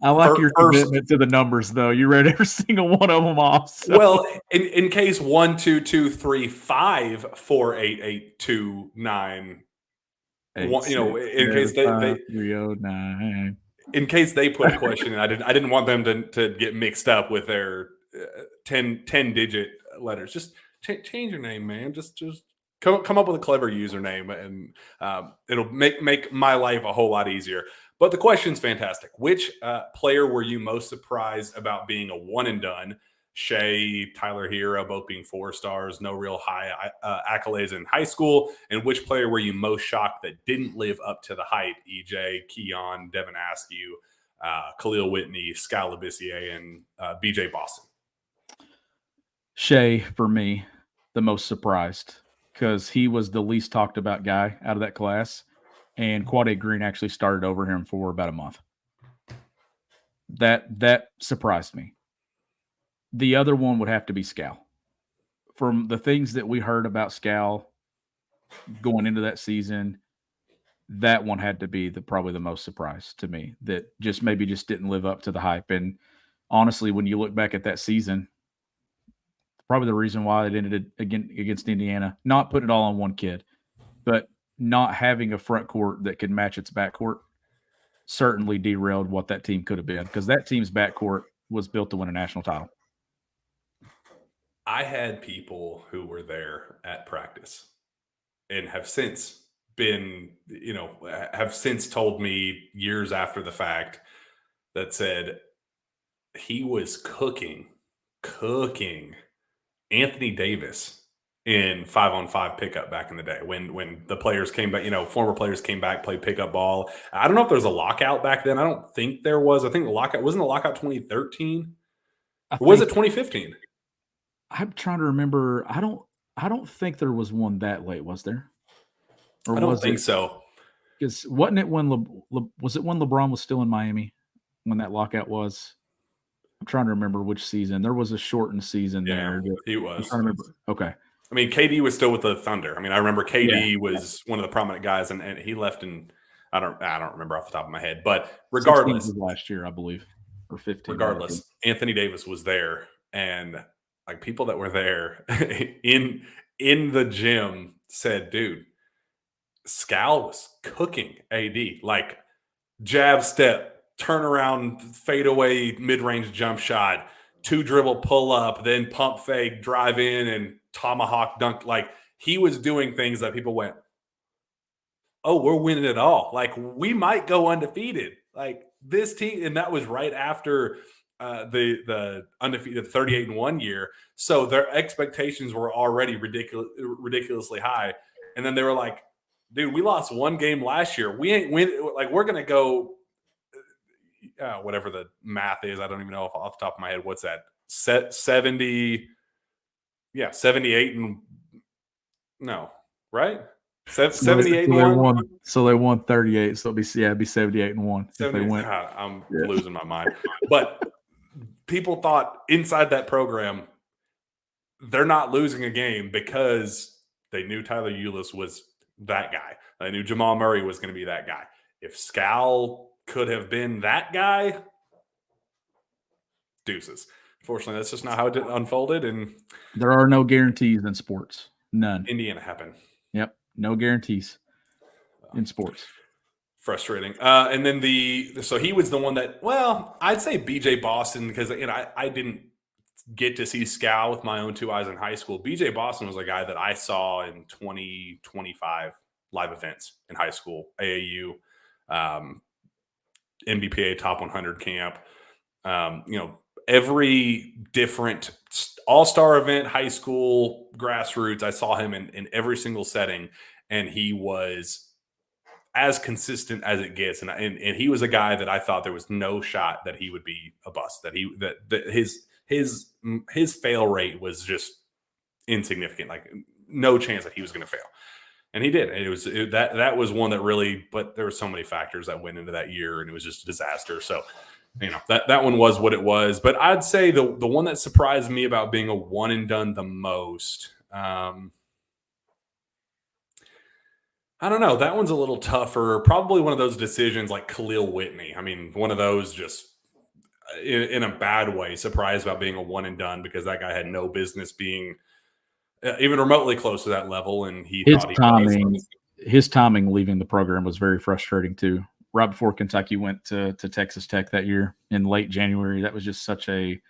I like your commitment to the numbers, though. You read every single one of them off. So. Well, in case 1, 2, 2, 3, 5, 4, 8, 8, 2, 9. 8, in 6, case 7, they 5, 3, 0, 9. In case they put a question in, I didn't want them to get mixed up with their 10-digit letters. Just change your name, man. Just come up with a clever username, and it'll make my life a whole lot easier. But the question's fantastic. Which player were you most surprised about being a one and done? Shea, Tyler Hero, both being 4 stars, no real high accolades in high school. And which player were you most shocked that didn't live up to the hype? EJ, Keon, Devin Askew, Khalil Whitney, Scal Labissiere, and BJ Boston. Shea, for me, the most surprised, because he was the least talked about guy out of that class. And Quade Green actually started over him for about a month. That surprised me. The other one would have to be Scal. From the things that we heard about Scal going into that season, that one had to be probably the most surprise to me, that just didn't live up to the hype. And honestly, when you look back at that season, probably the reason why it ended against Indiana, not putting it all on one kid, but not having a front court that could match its backcourt certainly derailed what that team could have been, because that team's backcourt was built to win a national title. I had people who were there at practice and have since been, have since told me years after the fact that said he was cooking Anthony Davis in 5-on-5 pickup back in the day when the players came back, former players came back, played pickup ball. I don't know if there was a lockout back then. I don't think there was. I think the lockout wasn't a lockout 2013. Or was it 2015? I'm trying to remember. I don't think there was one that late, was there? Or I don't think so. Because wasn't it when was it when LeBron was still in Miami when that lockout was? I'm trying to remember which season. There was a shortened season there. He was. I'm trying to remember. Okay. I mean, KD was still with the Thunder. I mean, I remember KD was one of the prominent guys, and he left in I don't remember off the top of my head, but regardless, was last year, I believe, or 15. Regardless, Anthony Davis was there, and like people that were there in the gym said, dude, Scal was cooking AD, like jab step, turnaround, fadeaway, mid-range jump shot, 2 dribble pull up, then pump fake, drive in, and tomahawk dunk. Like he was doing things that people went, oh, we're winning it all. Like we might go undefeated. Like this team, and that was right after the undefeated 38-1 year. So their expectations were already ridiculously high. And then they were like, dude, we lost 1 game last year. We ain't win. Like we're going to go whatever the math is. I don't even know off the top of my head. What's that? 70. Yeah. 78 and no, right? 78 and 1. So they won 38. So it'd be 78 and 1. If they win. I'm losing my mind. But people thought inside that program, they're not losing a game because they knew Tyler Ulis was that guy. They knew Jamal Murray was going to be that guy. If Scal could have been that guy, deuces. Fortunately, that's just not how it unfolded. And there are no guarantees in sports. None. Indiana happened. Yep. No guarantees in sports. Frustrating. And then so he was the one that, well, I'd say BJ Boston, because I didn't get to see Scal with my own 2 eyes in high school. BJ Boston was a guy that I saw in 2025 live events in high school, AAU, NBPA top 100 camp. Every different all-star event, high school, grassroots, I saw him in every single setting, and he was as consistent as it gets. And he was a guy that I thought there was no shot that he would be a bust, that his fail rate was just insignificant, like no chance that he was going to fail. And he did. That was one that really, but there were so many factors that went into that year, and it was just a disaster. So, that one was what it was. But I'd say the one that surprised me about being a one and done the most, I don't know. That one's a little tougher. Probably one of those decisions like Khalil Whitney. I mean, one of those just in a bad way, surprised about being a one and done, because that guy had no business being even remotely close to that level. And his timing leaving the program was very frustrating too. Right before Kentucky went to Texas Tech that year in late January. That was just such a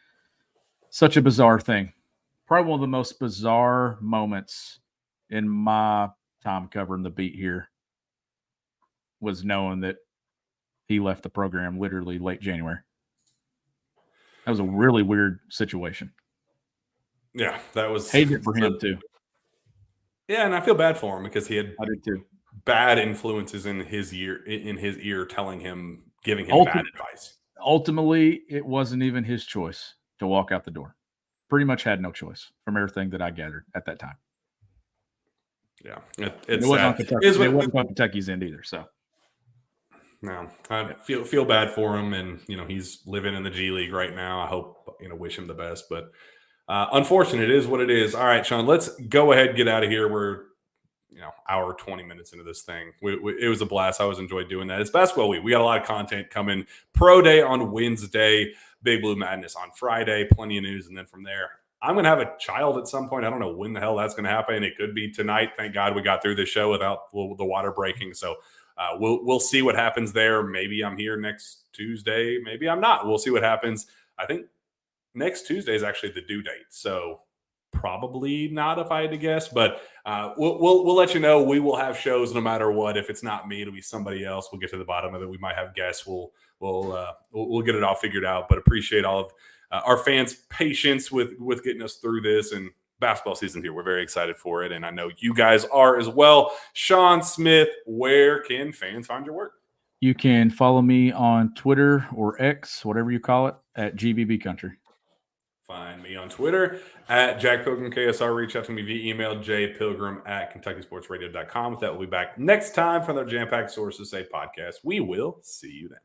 bizarre thing. Probably one of the most bizarre moments in my time covering the beat here was knowing that he left the program literally late January. That was a really weird situation. Yeah, that was hated it for him too. Yeah, and I feel bad for him because he had I did too. Bad influences in his ear telling him, giving him bad advice. Ultimately, it wasn't even his choice to walk out the door. Pretty much had no choice from everything that I gathered at that time. Yeah, it wasn't on Kentucky's end either. So, no, I feel bad for him, and he's living in the G League right now. I hope wish him the best, but unfortunate, it is what it is. All right, Shawn, let's go ahead and get out of here. We're hour 20 minutes into this thing. It was a blast. I always enjoyed doing that. It's basketball week. We got a lot of content coming. Pro Day on Wednesday, Big Blue Madness on Friday, plenty of news, and then from there, I'm going to have a child at some point. I don't know when the hell that's going to happen. It could be tonight. Thank God we got through this show without the water breaking. So we'll see what happens there. Maybe I'm here next Tuesday. Maybe I'm not. We'll see what happens. I think next Tuesday is actually the due date. So probably not if I had to guess, but we'll let you know. We will have shows no matter what. If it's not me, it'll be somebody else. We'll get to the bottom of it. We might have guests. We'll get it all figured out. But appreciate all of our fans' patience with getting us through this, and basketball season here. We're very excited for it, and I know you guys are as well. Shawn Smith, where can fans find your work? You can follow me on Twitter or X, whatever you call it, at GBB Country. Find me on Twitter at Jack Pilgrim KSR. Reach out to me via email, jpilgrim@KentuckySportsRadio.com. With that, we'll be back next time for another Jam Packed Sources Say podcast. We will see you then.